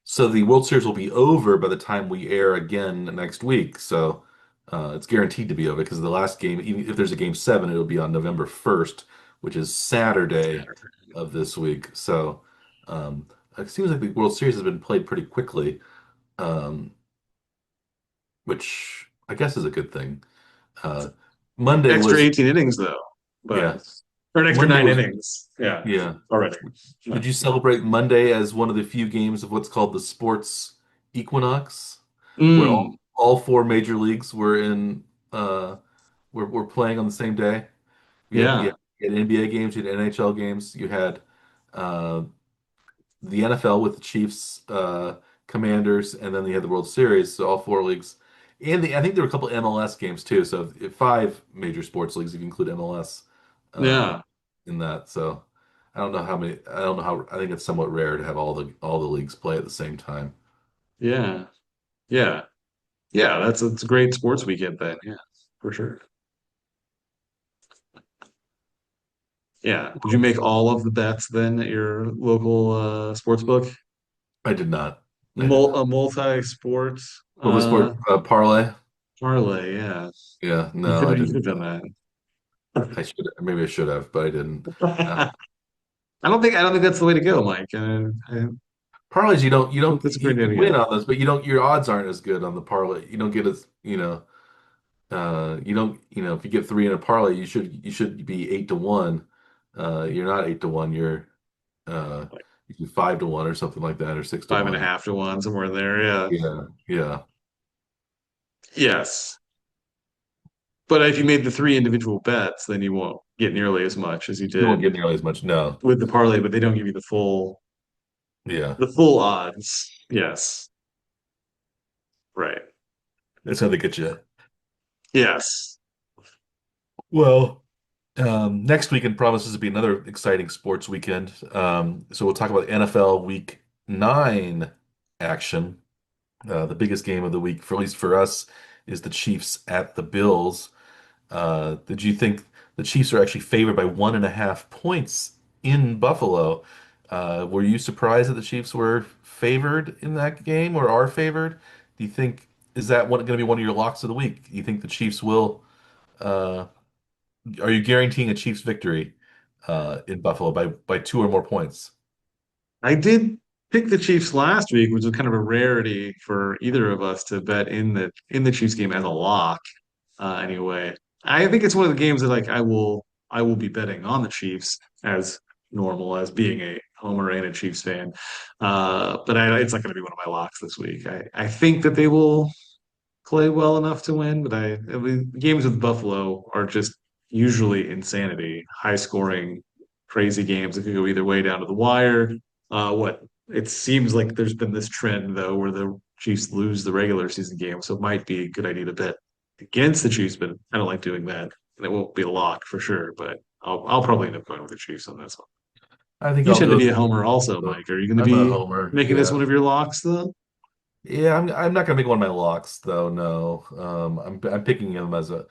so the World Series will be over by the time we air again next week. So it's guaranteed to be over because the last game, even if there's a game 7, it'll be on November 1st, which is Saturday of this week. So um, it seems like the World Series has been played pretty quickly, um, which I guess is a good thing. Uh, Monday extra was, 18 innings though, yeah, but or an extra Monday nine was, innings. Yeah, yeah. already. Yeah. Did you celebrate Monday as one of the few games of what's called the sports equinox, where Mm, all 4 major leagues were in were playing on the same day? yeah, You had NBA games, you had NHL games, you had uh, the NFL with the Chiefs, Commanders, and then you had the World Series. So all 4 leagues, and I think there were a couple MLS games too. So 5 major sports leagues if you include MLS uh, yeah, in that. So I don't know how many. I don't know how. I think it's somewhat rare to have all the leagues play at the same time. yeah, yeah, yeah. That's a great sports weekend then. Yeah, for sure. Yeah. Did you make all of the bets then at your local sports book? I did not. I did A not. multi-sport Multi-sport parlay. parlay. Yeah, Yeah, no, I you could didn't. have done I should. Maybe I should have, but I didn't. Uh, that. I don't think that's the way to go, Mike. I Parlays, think that's a you great can win idea. on those, but you don't. Your odds aren't as good on the parlay. You don't get as you don't. If you get 3 in a parlay, you should be 8 to 1. You're not 8 to 1. You're uh usually 5 to 1 or something like that, or six to five and a one. half to one, somewhere in there. Yeah. Yeah, yeah. Yes. But if you made the three individual bets, then you won't get nearly as much as you You won't did get nearly as much. No. with the parlay, but they don't give you Yeah, the full odds. Yes. Right. that's how they get you. Yes. Well, next weekend promises to be another exciting sports weekend. So we'll talk about NFL Week 9 action. The biggest game of the week, for at least for us, is the Chiefs at the Bills. Did you think the Chiefs are actually favored by 1.5 points in Buffalo? Were you surprised that the Chiefs were favored in that game or are favored? Do you think is that going to be one of your locks of the week? Do you think the Chiefs will? Uh, are you guaranteeing a Chiefs victory in Buffalo by 2 or more points? I did pick the Chiefs last week, which was kind of a rarity for either of us to bet in the Chiefs game as a lock. Anyway, I think it's one of the games that like I will be betting on the Chiefs as normal as being a Homer and a Chiefs fan. But it's not going to be one of my locks this week. I think that they will play well enough to win, but I mean, games with Buffalo are just usually insanity, high scoring, crazy games that could go either way down to the wire. What it seems like there's been this trend though, where the Chiefs lose the regular season game, so it might be a good idea to bet against the Chiefs, but I don't like doing that, and it won't be a lock for sure. But I'll probably end up going with the Chiefs on this one. I think You I'll tend to go. be a homer also, Mike. Are you going to I'm a be homer. making this Yeah. one of your locks though? Yeah, I'm not gonna make one of my locks though. No, I'm picking him as a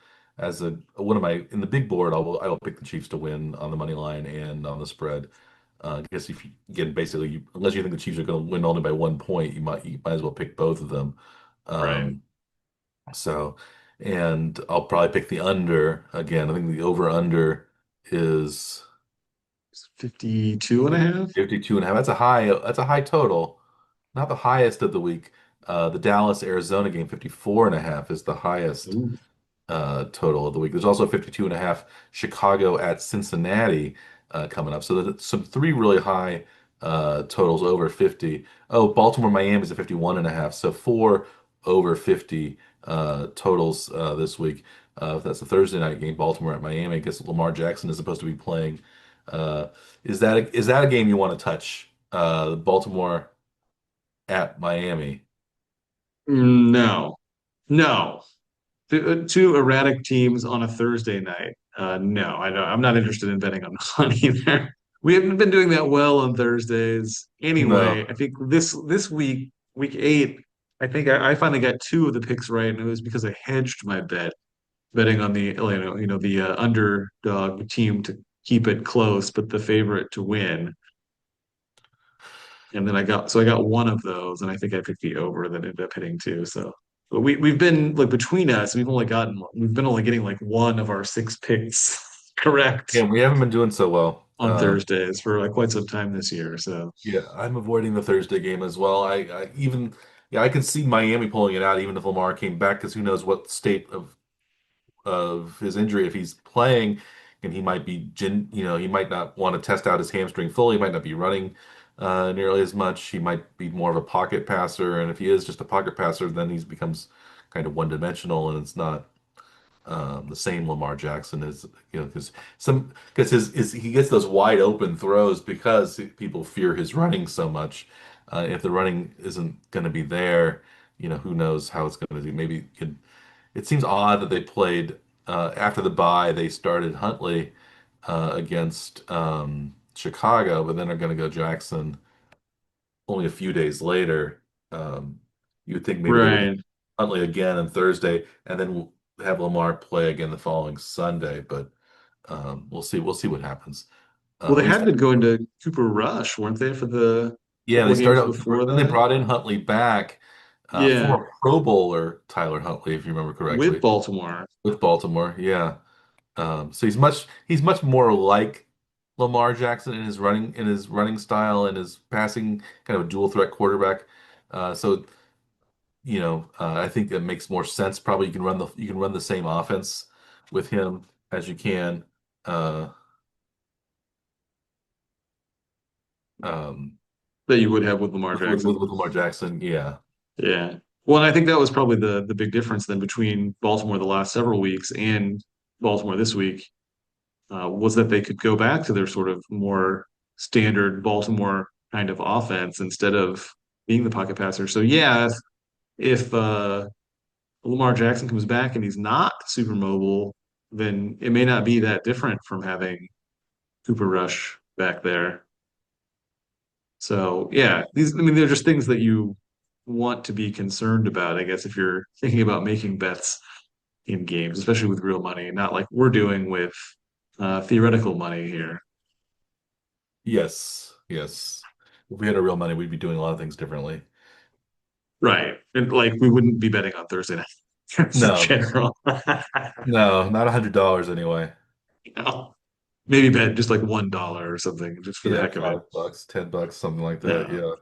one of my in the big board. I will pick the Chiefs to win on the money line and on the spread. I guess if you again basically unless you think the Chiefs are going to win only by 1 point, you might as well pick both of them. Right. Um, so and I'll probably pick the under again. I think the over under is 52 and a half. 52.5. That's a high total. Not the highest of the week. The Dallas Arizona game, 54.5 is the highest Ooh, total of the week. There's also 52.5 Chicago at Cincinnati coming up. So there's some three really high totals over 50. Oh, Baltimore Miami is at 51.5. So four over 50 totals this week. That's a Thursday night game, Baltimore at Miami. I guess Lamar Jackson is supposed to be playing. Uh, is that a game you want to touch? Baltimore at Miami. no, no. Two erratic teams on a Thursday night. No, I don't, I'm not interested in betting on money there. We haven't been doing that well on Thursdays. No. Anyway, I think this week, week eight, I think I finally got two of the picks right, and it was because I hedged my bet, betting on the the underdog team to keep it close, but the favorite to win. And then I got one of those, and I think I picked the over that ended up hitting two. So, but we've been like between us, we've been only getting like one of our six picks correct Yeah, we haven't been doing so well. on Thursdays for like quite some time this year. So, Yeah, I'm avoiding the Thursday game as well. Yeah, I can see Miami pulling it out even if Lamar came back because who knows what state of his injury if he's playing and he might be he might not want to test out his hamstring fully, he might not be running nearly as much. He might be more of a pocket passer, and if he is just a pocket passer, then he becomes kind of one-dimensional and it's not the same Lamar Jackson is, because his he gets those wide open throws because people fear his running so much. If the running isn't going to be there, who knows how it's going to do. Maybe it seems odd that they played after the bye. They started Huntley against Chicago, but then are going to go Jackson only a few days later. Um, you would think maybe they would right. Huntley again on Thursday, and then we'll have Lamar play again the following Sunday. But we'll see. We'll see what happens. Well, they At least, had been going to Cooper Rush, weren't they, for the yeah, couple they of started games out with Cooper. before Then they that? brought in Huntley back, Yeah, former Pro Bowler Tyler Huntley, if you remember with correctly, Baltimore. with Baltimore. Yeah. So he's much more like Lamar Jackson in his running style and his passing, kind of a dual threat quarterback. So I think that makes more sense. Probably you can run the same offense with him as you can uh, um, that you would have with Lamar Jackson. with Lamar Jackson. Yeah. Yeah. Well, and I think that was probably the big difference then between Baltimore the last several weeks and Baltimore this week, was that they could go back to their sort of more standard Baltimore kind of offense instead of being the pocket passer. So yeah, if Lamar Jackson comes back and he's not super mobile, then it may not be that different from having Cooper Rush back there. So yeah, these I mean they're just things that you want to be concerned about, I guess, if you're thinking about making bets in games, especially with real money, not like we're doing with theoretical money here. Yes. Yes. If we had a real money, we'd be doing a lot of things differently. Right. And like we wouldn't be betting on Thursday night in No, general. no, not $100 anyway. No. Maybe bet just like $1 or something, just for the Yeah, heck of it. $5, $10, something like that. Yeah. Yeah,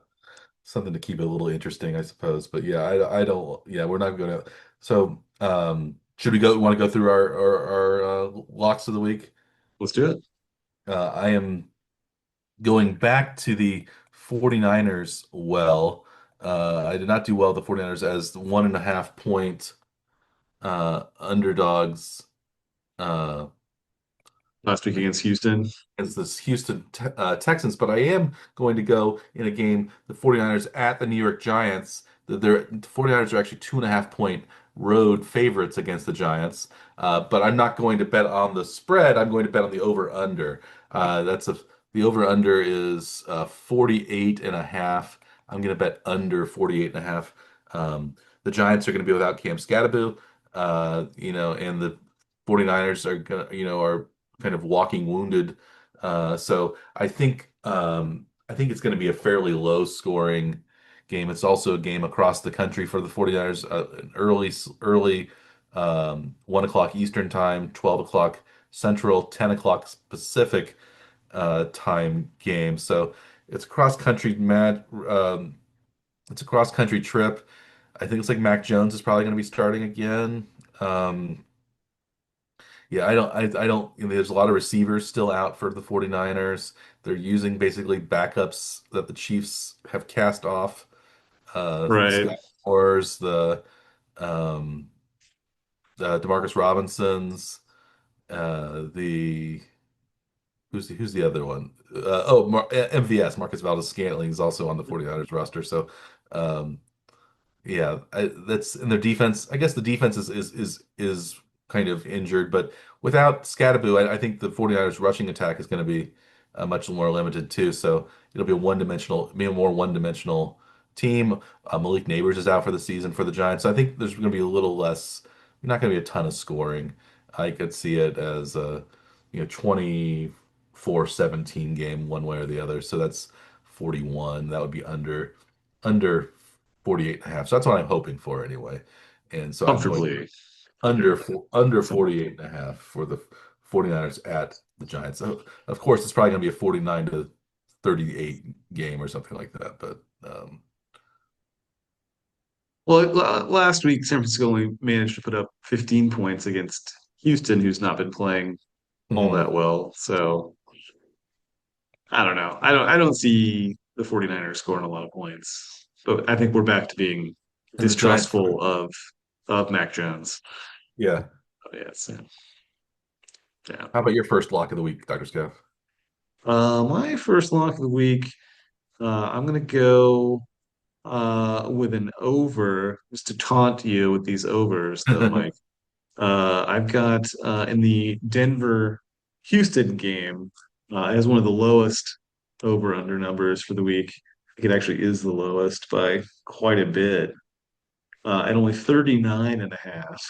something to keep it a little interesting, I suppose. But yeah, I don't. Yeah, we're not going to. So, should we go? Want to go through our locks of the week? Let's do it. I am going back to the 49ers. Well, I did not do well with the 49ers as the 1.5 point underdogs. Uh, Last week against Houston. as this Houston Texans, but I am going to go in a game, the 49ers at the New York Giants. The 49ers are actually 2.5 point road favorites against the Giants. But I'm not going to bet on the spread. I'm going to bet on the over-under. That's the over-under is 48 and a half. I'm going to bet under 48 and a half. The Giants are going to be without Cam Skattebo, and the 49ers are going to, are kind of walking wounded. So I think it's going to be a fairly low scoring game. It's also a game across the country for the 49ers, an early 1 o'clock Eastern time, 12 o'clock Central, 10 o'clock Pacific time game. So it's cross country it's a cross country trip. I think it's like Mac Jones is probably going to be starting again. Um, yeah, I don't, there's a lot of receivers still out for the 49ers. They're using basically backups that the Chiefs have cast off. The Right. Scott Moores, um, Demarcus Robinsons, the who's the other one? MVS, Marcus Valdez-Scantling is also on the 49ers roster. So, um, yeah, that's in their defense. I guess the defense is kind of injured, but without Scatterbo, I think the 49ers rushing attack is going to be much more limited too. So it'll be a one-dimensional, maybe a more one-dimensional team. Malik Neighbors is out for the season for the Giants. So I think there's going to be a little less, not going to be a ton of scoring. I could see it as a 24-17 game one way or the other. So that's 41. That would be under 48 and a half. So that's what I'm hoping for anyway. And so I'm going Comfortably. under Under. under 48 and a half for the 49ers at the Giants. So, of course, it's probably going to be a 49-38 game or something like that. But Well, last week San Francisco only managed to put up 15 points against Houston, who's not been playing all mhm. that well. So I don't know. I don't see the 49ers scoring a lot of points. But I think we're back to being And the Giants, distrustful of Mac Jones. yeah. Oh, yes, yeah. Yeah. How about your first lock of the week, Dr. Scaff? My first lock of the week, I'm gonna go with an over, just to taunt you with these overs, though, Mike. I've got in the Denver Houston game as one of the lowest over under numbers for the week. I think it actually is the lowest by quite a bit, at only 39 and a half.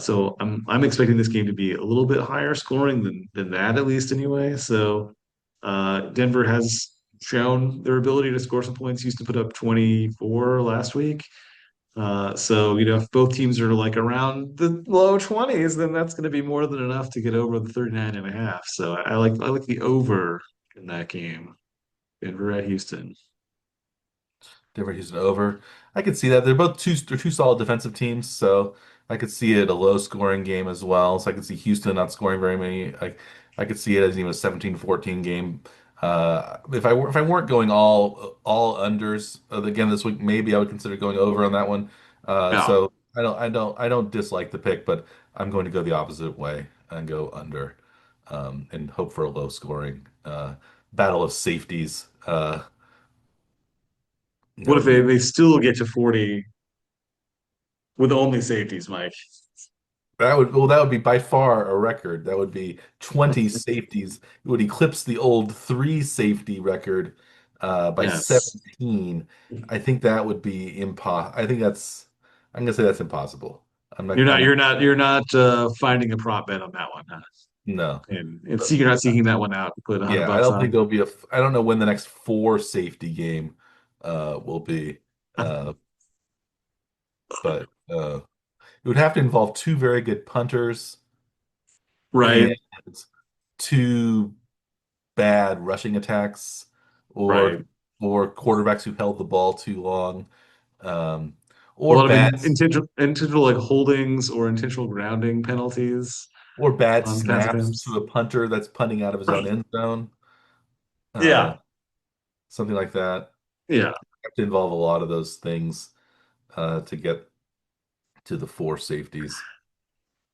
So I'm expecting this game to be a little bit higher scoring than that, at least anyway. So Denver has shown their ability to score some points. Used to put up 24 last week. So if both teams are like around the low 20s, then that's going to be more than enough to get over the 39 and a half. So I like the over in that game. Denver at Houston. Denver, Houston over. I could see that. They're two solid defensive teams, so I could see it a low scoring game as well. So I could see Houston not scoring very many. I could see it as even a 17-14 game. If I weren't going all unders again this week, maybe I would consider going over on that one. Yeah. So I don't dislike the pick, but I'm going to go the opposite way and go under, and hope for a low scoring battle of safeties. That What if would be they still get to 40 with only safeties, Mike? that would be by far a record. That would be 20 safeties. It would eclipse the old three safety record by Yes. 17. I think that would be impo I think that's I'm gonna say that's impossible. I'm You're not finding a prop bet on that one, huh? no. And But, see, you're not seeking that one out. Put 100 yeah, I bucks don't think on. there'll be I don't know when the next four safety game will be. But it would have to involve two very good punters and Right. two bad rushing attacks or Right. or quarterbacks who held the ball too long, um, A or lot of bad intentional like holdings or intentional grounding penalties or bad on pass snaps to attempts. a punter that's punting out of his own end zone, uh, Yeah. something like that. Yeah. Have to involve a lot of those things to get to the four safeties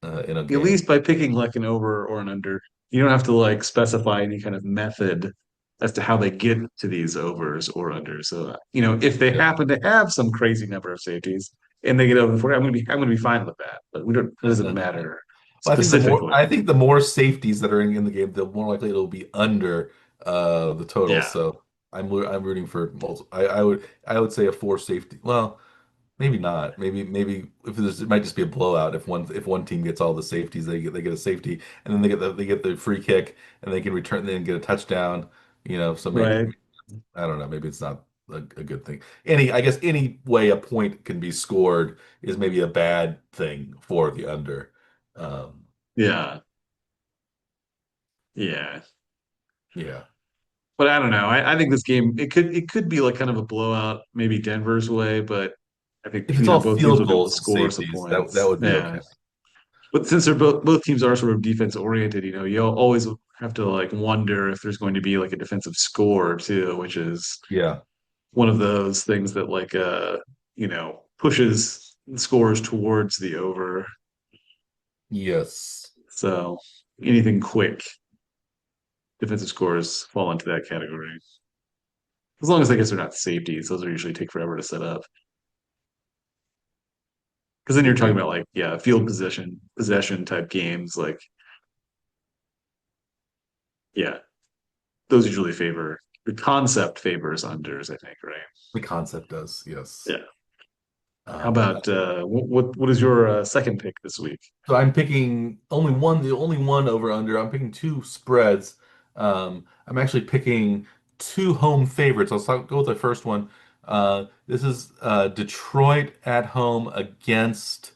in a At game. least by picking like an over or an under, you don't have to like specify any kind of method as to how they get to these overs or unders. So, if they Yeah. happen to have some crazy number of safeties and they get over the 40, I'm gonna be fine with that. But we don't it doesn't matter Well, specifically. I think the more safeties that are in the game, the more likely it'll be under the total. Yeah. So I'm rooting for multiple. I would say a four safety. Well, maybe not. Maybe if there's it might just be a blowout if one team gets all the safeties, they get a safety and then they get the free kick and they can return then get a touchdown. So maybe Right. I don't know. Maybe it's not a good thing. I guess any way a point can be scored is maybe a bad thing for the under. Um, Yeah. Yeah. yeah. But I don't know. I think this game it could be like kind of a blowout, maybe Denver's way, but I think, If it's all both teams field will be able to goals and score some safeties, that points. would be Yeah. okay. But since they're both teams are sort of defense oriented, you always have to like wonder if there's going to be like a defensive score too, which is Yeah. one of those things that like pushes scores towards the over. Yes. So anything quick, defensive scores fall into that category. As long as I guess they're not safeties, those are usually take forever to set up. Because then you're They talking do. about like, yeah, field possession type games. Like, yeah, those usually favor the concept favors unders, I think, right? The concept does. Yes. Yeah. How Um, about what is your second pick this week? so I'm picking the only one over under. I'm picking two spreads. I'm actually picking two home favorites. Go with the first one. This is Detroit at home against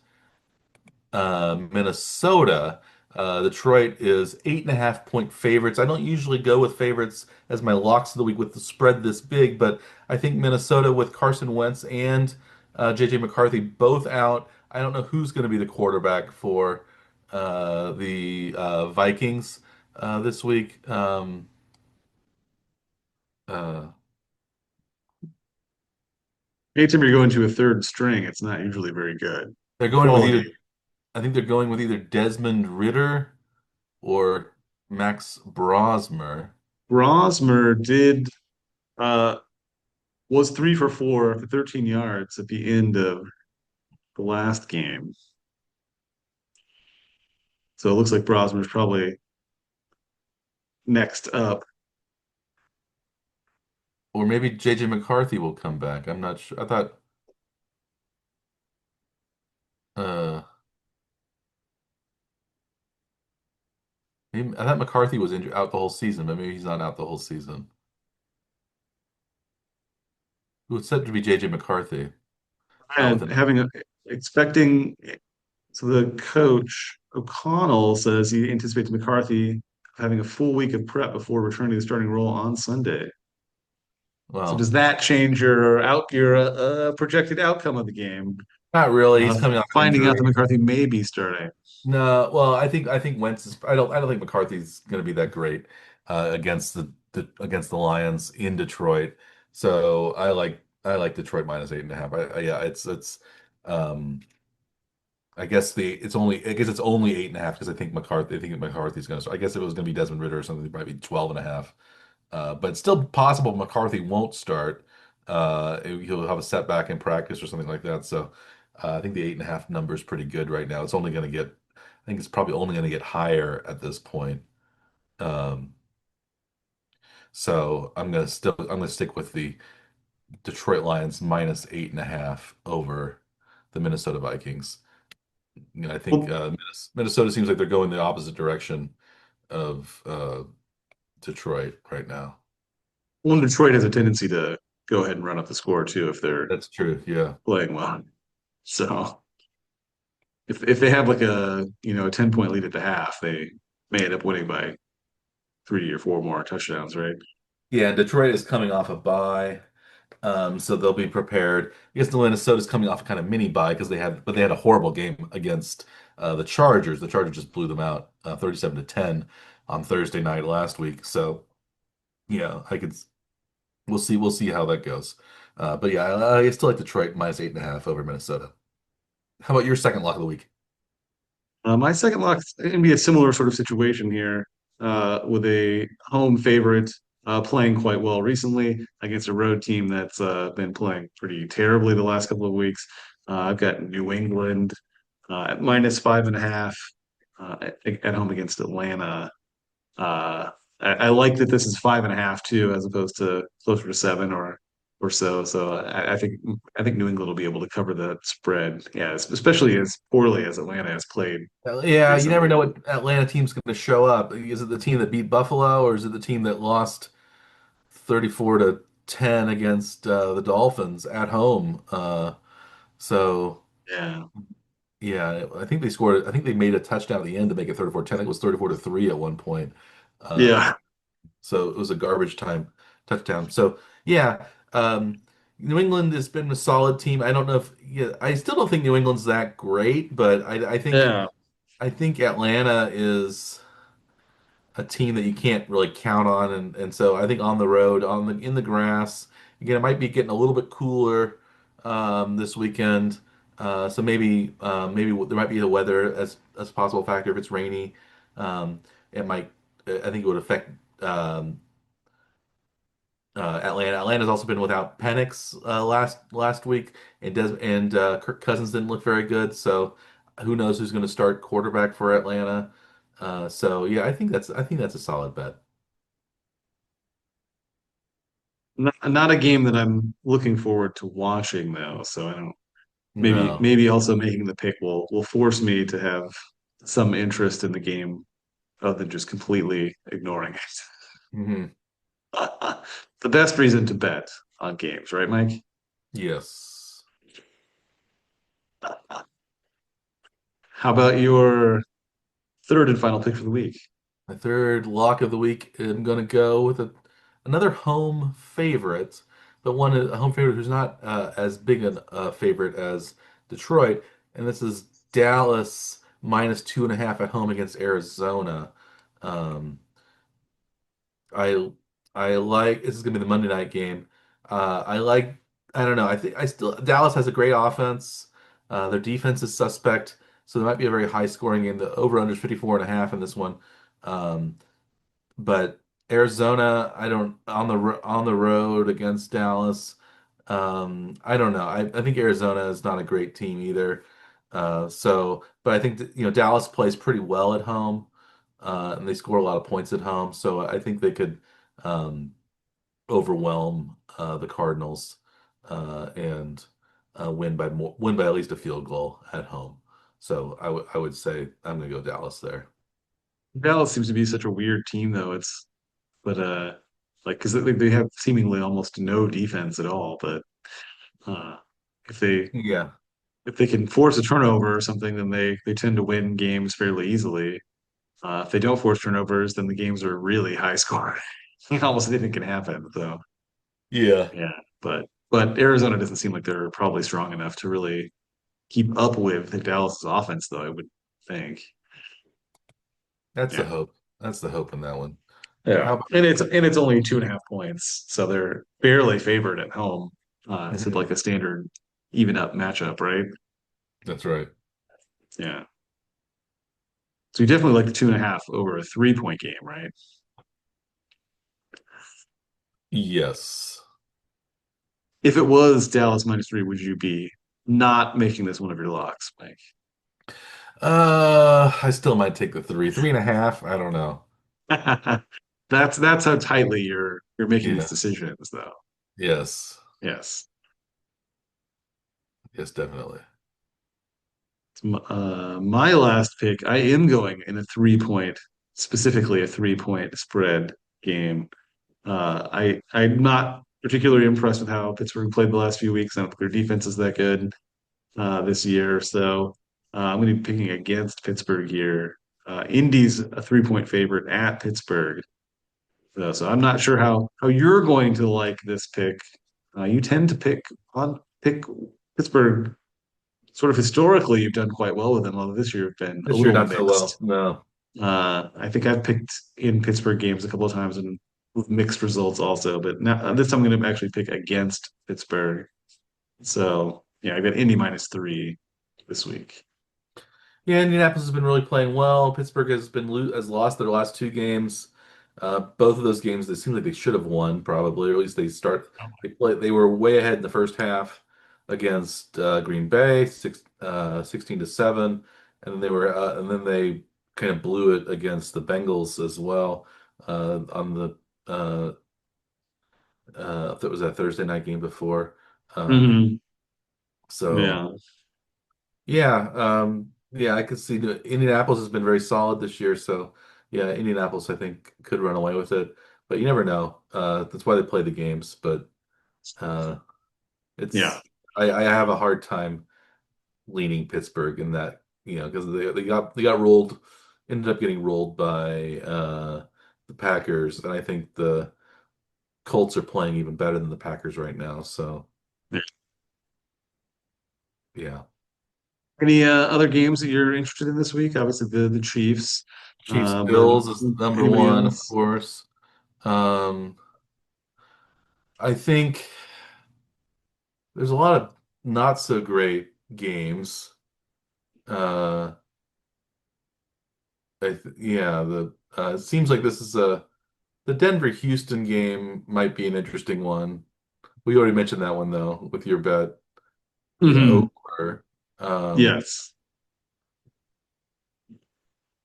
Minnesota. Detroit is 8.5 point favorites. I don't usually go with favorites as my locks of the week with the spread this big, but I think Minnesota with Carson Wentz and JJ McCarthy both out. I don't know who's going to be the quarterback for the Vikings this week. Uh, Anytime you're going to a third string, it's not usually very good they're going with quality. I think they're going with either Desmond Ritter or Max Brosmer. Rosmer did uh was 3 for 4 for 13 yards at the end of the last game. So it looks like Brosmer's probably next up. Or maybe JJ McCarthy will come back. I'm not sure. Uh I thought McCarthy was injured out the whole season, but maybe he's not out the whole season. It was said to be JJ McCarthy with And an expecting, so the coach O'Connell says he anticipates McCarthy having a full week of prep before returning to the starting role on Sunday. So well, does that change your projected outcome of the game? not really. He's coming off an Finding out injury. that McCarthy may be starting. No, well, I think Wentz is. I don't think McCarthy's going to be that great against the against the Lions in Detroit. So I like Detroit minus 8.5. Yeah, it's um I guess it's only 8.5 because I think McCarthy's going to start. I guess if it was going to be Desmond Ritter or something, it'd probably be 12.5. But it's still possible McCarthy won't start. He'll have a setback in practice or something like that. So I think the 8.5 number is pretty good right now. I think it's probably only going to get higher at this point. Um, so I'm gonna stick with the Detroit Lions minus 8.5 over the Minnesota Vikings. I think Well, Minnesota seems like they're going the opposite direction of Detroit right now. well, Detroit has a tendency to go ahead and run up the score too if they're That's true. Yeah. playing well. So if they have like a 10-point lead at the half, they may end up winning by 3 or 4 more touchdowns, right? Yeah, Detroit is coming off a bye, so they'll be prepared. I guess the Minnesota's coming off a kind of mini bye because they had a horrible game against the Chargers. The Chargers just blew them out 37-10 on Thursday night last week. So yeah, we'll see how that goes. But yeah, I still like Detroit minus 8.5 over Minnesota. How about your second lock of the week? My second lock is going to be a similar sort of situation here, with a home favorite playing quite well recently against a road team that's been playing pretty terribly the last couple of weeks. I've got New England at -5.5 at home against Atlanta. I like that this is 5.5 too, as opposed to closer to 7 or so. So I think New England will be able to cover that spread. Yeah, especially as poorly as Atlanta has played Yeah, you never recently. know what Atlanta team's going to show up. Is it the team that beat Buffalo, or is it the team that lost 34-10 against the Dolphins at home? So Yeah, yeah, I think they scored. I think they made a touchdown at the end to make it 34-10. I think it was 34-3 at one point. Uh, yeah, so it was a garbage time touchdown. So yeah, New England has been a solid team. I don't know if yeah, I still don't think New England's that great, but yeah. I think Atlanta is a team that you can't really count on, and so I think on the road, on the in the grass, again, it might be getting a little bit cooler this weekend. So maybe there might be the weather as a possible factor. If it's rainy, it might. I think it would affect Atlanta. Atlanta's also been without Penix last week, and Kirk Cousins didn't look very good. So who knows who's going to start quarterback for Atlanta? So yeah, I think that's a solid bet. Not a game that I'm looking forward to watching though. So I don't. No. Maybe also making the pick will force me to have some interest in the game other than just completely ignoring it. Hmm. The best reason to bet on games, right, Mike? Yes. How about your third and final pick for the week? My third lock of the week, I'm going to go with another home favorite, but a home favorite who's not as big a favorite as Detroit, and this is Dallas minus 2.5 at home against Arizona. Um, I I like this is going to be the Monday night game. I like I don't know. I think I still Dallas has a great offense. Their defense is suspect, so there might be a very high scoring game. The over under is 54.5 in this one. Um, but Arizona, I don't on the road against Dallas. I don't know. I think Arizona is not a great team either. But I think that, Dallas plays pretty well at home, and they score a lot of points at home. So I think they could um, overwhelm the Cardinals and win by at least a field goal at home. So I would say I'm going to go Dallas there. Dallas seems to be such a weird team, though. But like because they have seemingly almost no defense at all. But uh, if they Yeah. if they can force a turnover or something, then they tend to win games fairly easily. If they don't force turnovers, then the games are really high scoring. Almost anything can happen. So Yeah. yeah, but Arizona doesn't seem like they're probably strong enough to really keep up with the Dallas offense, though, I would think. That's the Yeah. hope. That's the hope in that one. Yeah, How about and it's only 2.5 points, so they're barely favored at home. So Mhm. like a standard even up matchup, right? That's right. Yeah. So you definitely like the 2.5 over a 3 point game, right? Yes. If it was Dallas -3, would you be not making this one of your locks, Mike? I still might take the three. 3.5. I don't know. That's how tightly you're making these Yeah. decisions, though. Yes. Yes. Yes, definitely. My last pick, I am going in a 3 point, specifically a 3 point spread game. I'm not particularly impressed with how Pittsburgh played the last few weeks. I don't think their defense is that good this year, so I'm going to be picking against Pittsburgh here. Indy's a 3 point favorite at Pittsburgh, so I'm not sure how you're going to like this pick. You tend to pick Pittsburgh sort of historically. You've done quite well with them, although this year have been a This year, little not so well. mixed. No. I think I've picked in Pittsburgh games a couple of times and with mixed results also, but now this time I'm going to actually pick against Pittsburgh. So yeah, I got Indy -3 this week. Yeah, Indianapolis has been really playing well. Pittsburgh has lost their last two games. Both of those games, it seems like they should have won probably, or at least they were way ahead in the first half against Green Bay, 16-7, and then they kind of blew it against the Bengals as well on the that was that Thursday night game before. Um, Hmm. so. Yeah. Yeah, yeah, I could see the Indianapolis has been very solid this year, so yeah, Indianapolis I think could run away with it, but you never know. That's why they play the games, but uh, Yeah. it's I have a hard time leaning Pittsburgh in that, because they got rolled, ended up getting rolled by the Packers, and I think the Colts are playing even better than the Packers right now, so Yeah. yeah. Any other games that you're interested in this week? Obviously the Chiefs, Chiefs but Bills is number anybody one, of else? course. Um, I think there's a lot of not so great games. Uh, yeah, it seems like this is the Denver Houston game might be an interesting one. We already mentioned that one though with your bet, the Hmm. over. Um, Yes.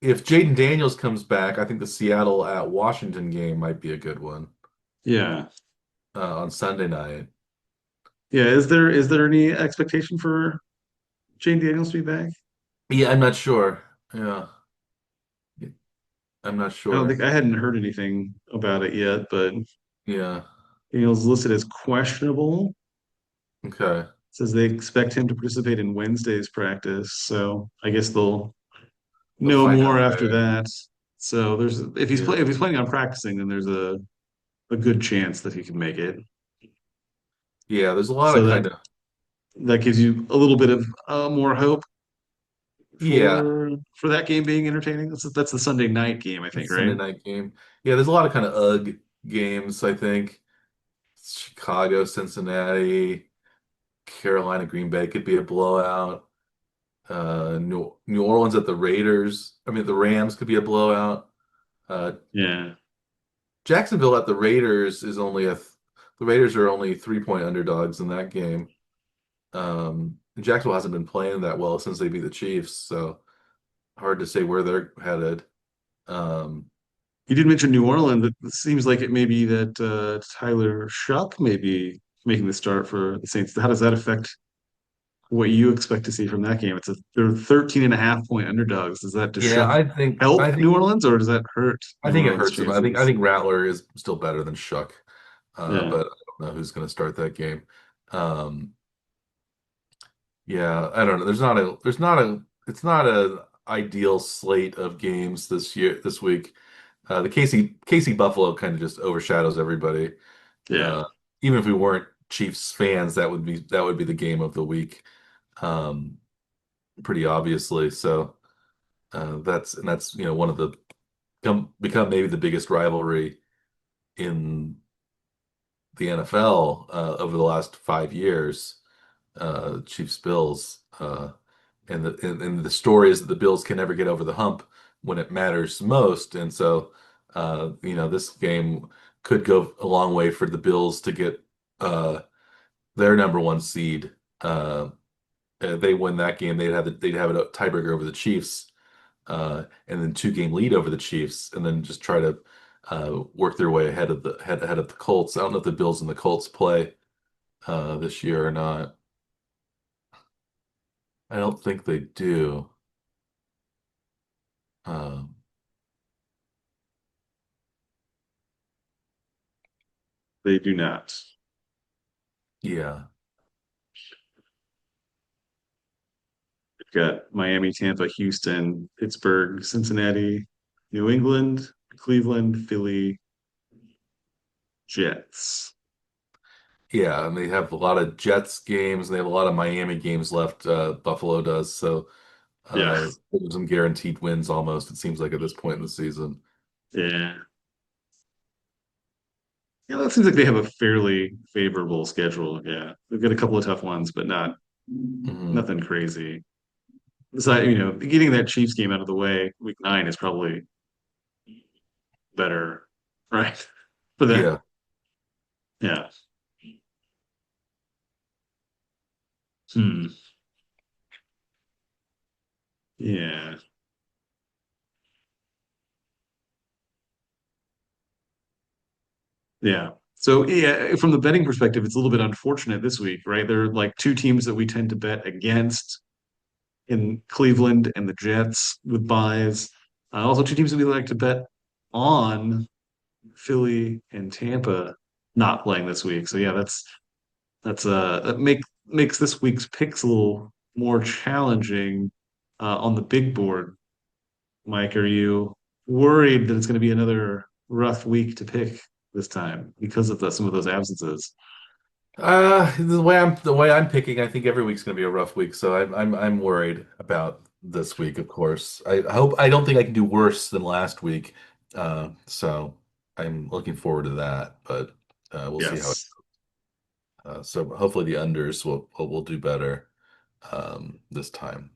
if Jaden Daniels comes back, I think the Seattle at Washington game might be a good one Yeah. on Sunday night. Yeah. Is there any expectation for Shane Daniels to be back? Yeah, I'm not sure. Yeah, I'm not I don't sure. think I hadn't heard anything about it yet, but Yeah. Daniels listed as questionable. Okay. Says they expect him to participate in Wednesday's practice, so I guess they'll They'll know find more out after there. that. So there's Yeah. if he's planning on practicing, then there's a good chance that he can make it. Yeah, there's a lot So of that kind of that gives you a little bit of more hope yeah, for that game being entertaining. That's the Sunday night game, I think, Sunday right? night game. Yeah, there's a lot of kind of UG games, I think. Chicago, Cincinnati, Carolina, Green Bay could be a blowout. New Orleans at the Raiders. I mean, the Rams could be a blowout. Uh, Yeah, Jacksonville at the Raiders is only the Raiders are only 3-point underdogs in that game. Jacksonville hasn't been playing that well since they beat the Chiefs, so hard to say where they're headed. Um, you did mention New Orleans. It seems like it may be that Tyler Shuck may be making the start for the Saints. How does that affect what you expect to see from that game? They're 13.5 point underdogs. Does that just yeah, Shuck I think I help New think Orleans or does that hurt I New think it Orleans' hurts him. I chances? think Rattler is still better than Shuck, Yeah, but I don't know who's going to start that game. Um, yeah, I don't know. It's not a ideal slate of games this week. The Casey Buffalo kind of just overshadows everybody. yeah. Uh, Even if we weren't Chiefs fans, that would be the game of the week, pretty obviously. So that's one of the become maybe the biggest rivalry in the NFL over the last 5 years, Chiefs Bills. And the story is that the Bills can never get over the hump when it matters most. And so, this game could go a long way for the Bills to get uh, their number one seed. They win that game, they'd have a tiebreaker over the Chiefs, and then 2 game lead over the Chiefs, and then just try to work their way ahead of the Colts. I don't know if the Bills and the Colts play this year or not. I don't think they do. Um, They do not. yeah, We've got Miami, Tampa, Houston, Pittsburgh, Cincinnati, New England, Cleveland, Philly, Jets. yeah, and they have a lot of Jets games, and they have a lot of Miami games left. Buffalo does, so Yeah. there's some guaranteed wins almost. It seems like at this point in the season. Yeah. Yeah, that seems like they have a fairly favorable schedule. Yeah. They've got a couple of tough ones, but Hmm. nothing crazy. Besides, getting that Chiefs game out of the way, week 9 is probably better, right? For them. Yeah. Yeah. Hmm. Yeah. Yeah. So yeah, from the betting perspective, it's a little bit unfortunate this week, right? There are like two teams that we tend to bet against in Cleveland and the Jets with buys. Also, two teams that we like to bet on, Philly and Tampa, not playing this week. So yeah, that makes this week's picks a little more challenging on the big board. Mike, are you worried that it's going to be another rough week to pick this time because of some of those absences? The way I'm picking, I think every week's going to be a rough week, so I'm worried about this week. Of course, I don't think I can do worse than last week, so I'm looking forward to that. But we'll see how. Yes. So hopefully the unders will do better this time.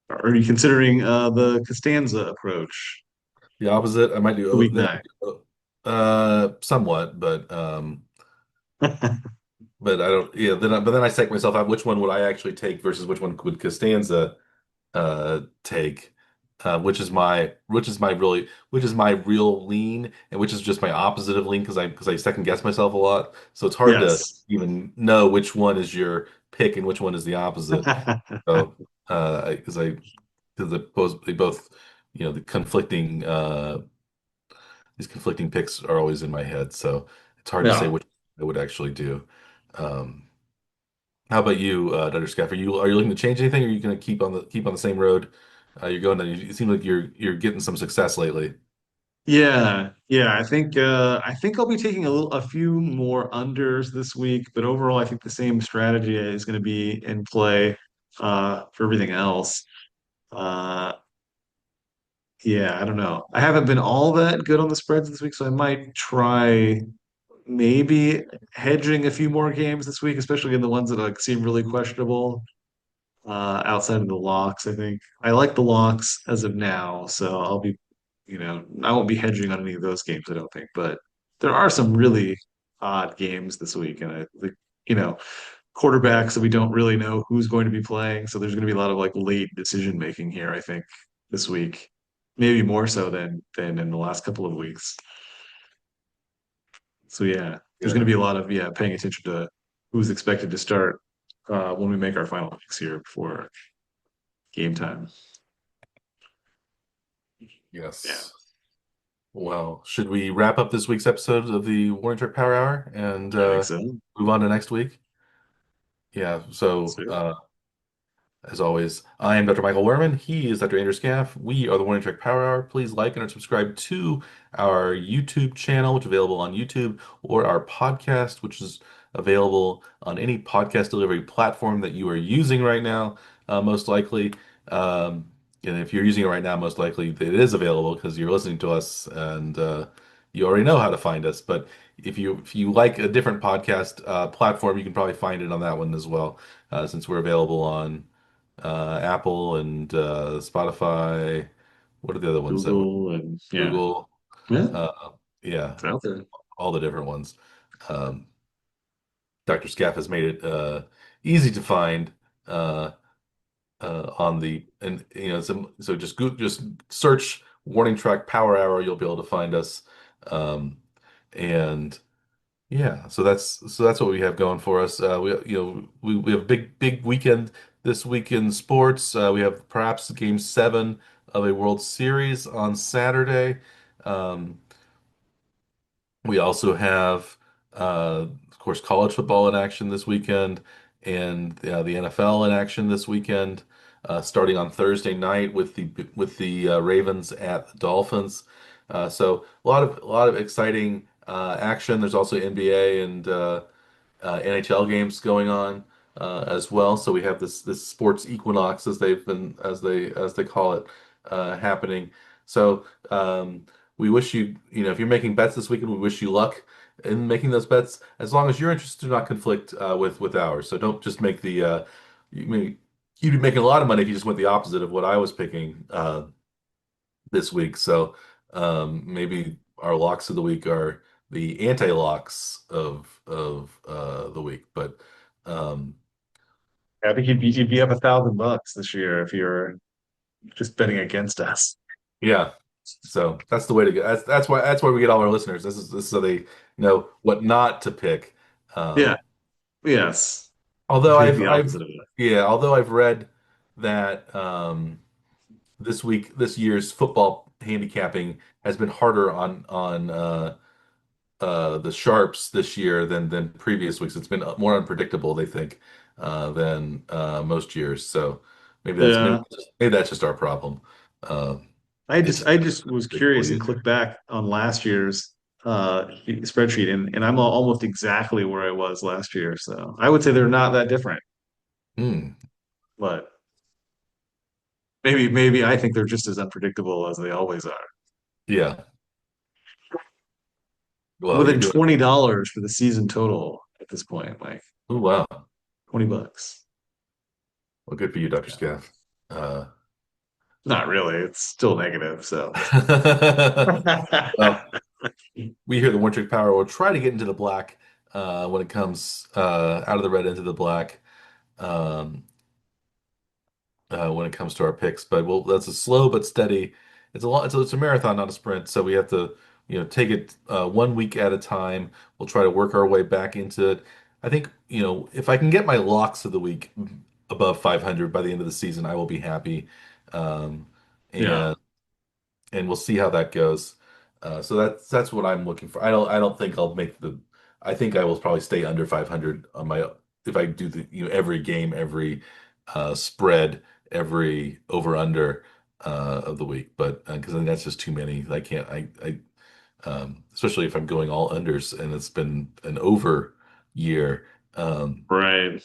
Are you considering the Costanza approach The opposite, I might for do week then 9? somewhat, but I don't. Yeah, but then I psych myself out. Which one would I actually take versus which one would Costanza take, which is my real lean, and which is just my opposite of lean because I second guess myself a lot. So it's hard to Yes. even know which one is your pick and which one is the opposite. So because they both the conflicting these conflicting picks are always in my head. So it's hard to say Yeah. which I would actually do. Um, how about you, Dr. Scaff? Are you looking to change anything, or are you going to keep on the same road? You're going to. You seem like you're getting some success lately. Yeah, yeah. I think I'll be taking a few more unders this week, but overall, I think the same strategy is going to be in play for everything else. Uh, yeah, I don't know. I haven't been all that good on the spreads this week, so I might try maybe hedging a few more games this week, especially in the ones that like seem really questionable. Outside of the locks, I think I like the locks as of now, so I won't be hedging on any of those games, I don't think. But there are some really odd games this week, and I think you know quarterbacks that we don't really know who's going to be playing, so there's going to be a lot of like late decision making here. I think this week, maybe more so than in the last couple of weeks. So yeah, there's going to Yeah. be a lot of paying attention to who's expected to start when we make our final picks here before game time. Yeah, Yes. Well, should we wrap up this week's episode of the Warning Track Power Hour and I think so. move on to next week? Yeah. Let's So do it. as always, I am Dr. Michael Werman. He is Dr. Andrew Scaff. We are the Warning Track Power Hour. Please like and subscribe to our YouTube channel, which is available on YouTube, or our podcast, which is available on any podcast delivery platform that you are using right now, most likely. Um, And if you're using it right now, most likely it is available because you're listening to us and you already know how to find us. But if you like a different podcast platform, you can probably find it on that one as well, since we're available on Apple and Spotify. What are the other ones that we Google and yeah, Google? yeah, Uh, yeah, it's out there. all the different ones. Um, Dr. Scaff has made it easy to find. Uh, on the and so just search warning track power hour, you'll be able to find us. Um and yeah, so that's what we have going for us. We have a big weekend this week in sports. We have perhaps game 7 of a World Series on Saturday. um we also have, of course, college football in action this weekend, and the NFL in action this weekend, starting on Thursday night with the Ravens at the Dolphins. So a lot of exciting action. There's also NBA and NHL games going on as well. So we have this sports equinox, as they call it, happening. So we wish you, if you're making bets this weekend, we wish you luck in making those bets. As long as your interests do not conflict with ours. So don't just make the you'd be making a lot of money if you just went the opposite of what I was picking this week. So maybe our locks of the week are the anti-locks of the week. But um, I think you'd be up $1,000 this year if you're just betting against us. yeah, so that's the way to go. That's why we get all our listeners. This is so they know what not to pick. Yeah. Um, Yes. although Pick I've the I've opposite of it. yeah, although I've read that this year's football handicapping has been harder on the sharps this year than previous weeks. It's been more unpredictable, they think, than most years. So maybe that's maybe, Yeah. maybe that's just our problem. Um, I it's just just I not just was predictable curious and either. clicked back on last year's spreadsheet, and I'm almost exactly where I was last year. So I would say they're not that different, Hmm. but maybe I think they're just as unpredictable as they always are. Yeah. Well, you're Within doing. $20 for the season total at this point, like Oh wow. $20. Well, good for you, Dr. Scaff. Uh, Not really. It's still negative. So well, we here at the One Trick Power will try to get into the black when it comes out of the red into the black. Um, when it comes to our picks. But that's a slow but steady. It's a marathon, not a sprint. So we have to, take it one week at a time. We'll try to work our way back into it. I think, if I can get my locks of the week above 500 by the end of the season, I will be happy. Um, yeah, and we'll see how that goes. So that's what I'm looking for. I don't think I'll make the. I think I will probably stay under 500 on my if I do the every game, every spread, every over under of the week. But because I think that's just too many. I can't. Especially if I'm going all unders and it's been an over year. Um, right.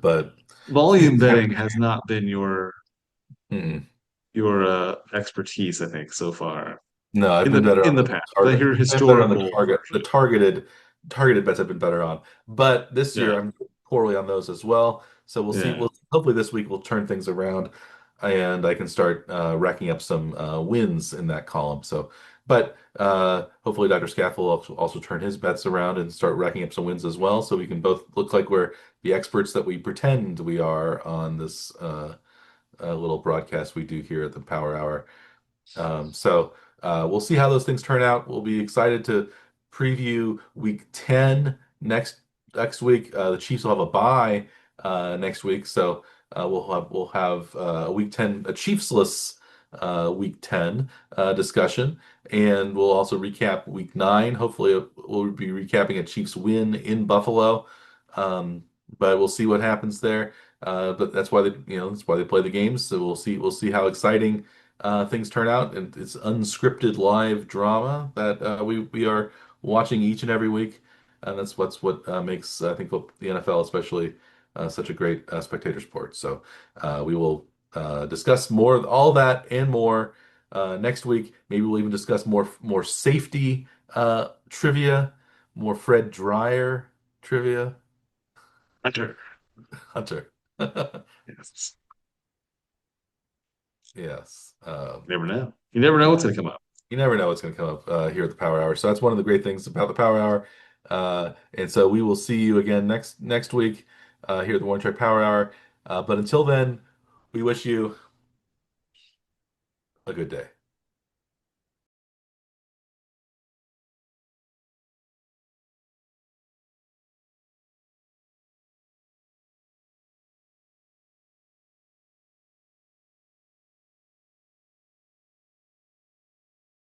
but you Volume have betting to. has not been your Mm-mm. expertise, I think, so far No, I've in been the better on in the the past. But target. your I've been better on the historical target. The version. targeted bets I've been better on. But this Yeah, year I'm poorly on those as well. So we'll see. yeah. We'll hopefully this week we'll turn things around, and I can start racking up some wins in that column. So, but hopefully Dr. Scaff will also turn his bets around and start racking up some wins as well, so we can both look like we're the experts that we pretend we are on this little broadcast we do here at the Power Hour. So we'll see how those things turn out. We'll be excited to preview week 10 next week. The Chiefs will have a bye next week, so we'll have a week 10, a Chiefsless week 10 discussion, and we'll also recap week 9. Hopefully, we'll be recapping a Chiefs win in Buffalo. Um, but we'll see what happens there. But that's why they play the games. So we'll see how exciting things turn out, and it's unscripted live drama that we are watching each and every week, and that's what makes I think the NFL especially such a great spectator sport. So we will discuss more, all that and more next week. Maybe we'll even discuss more safety trivia, more Fred Dryer trivia. Hunter. Hunter. Yes. Yes. Never know. You never know what's going to come up. You never know what's going to come up here at the Power Hour. So that's one of the great things about the Power Hour. And so we will see you again next week here at the One Track Power Hour. But until then, we wish you a good day.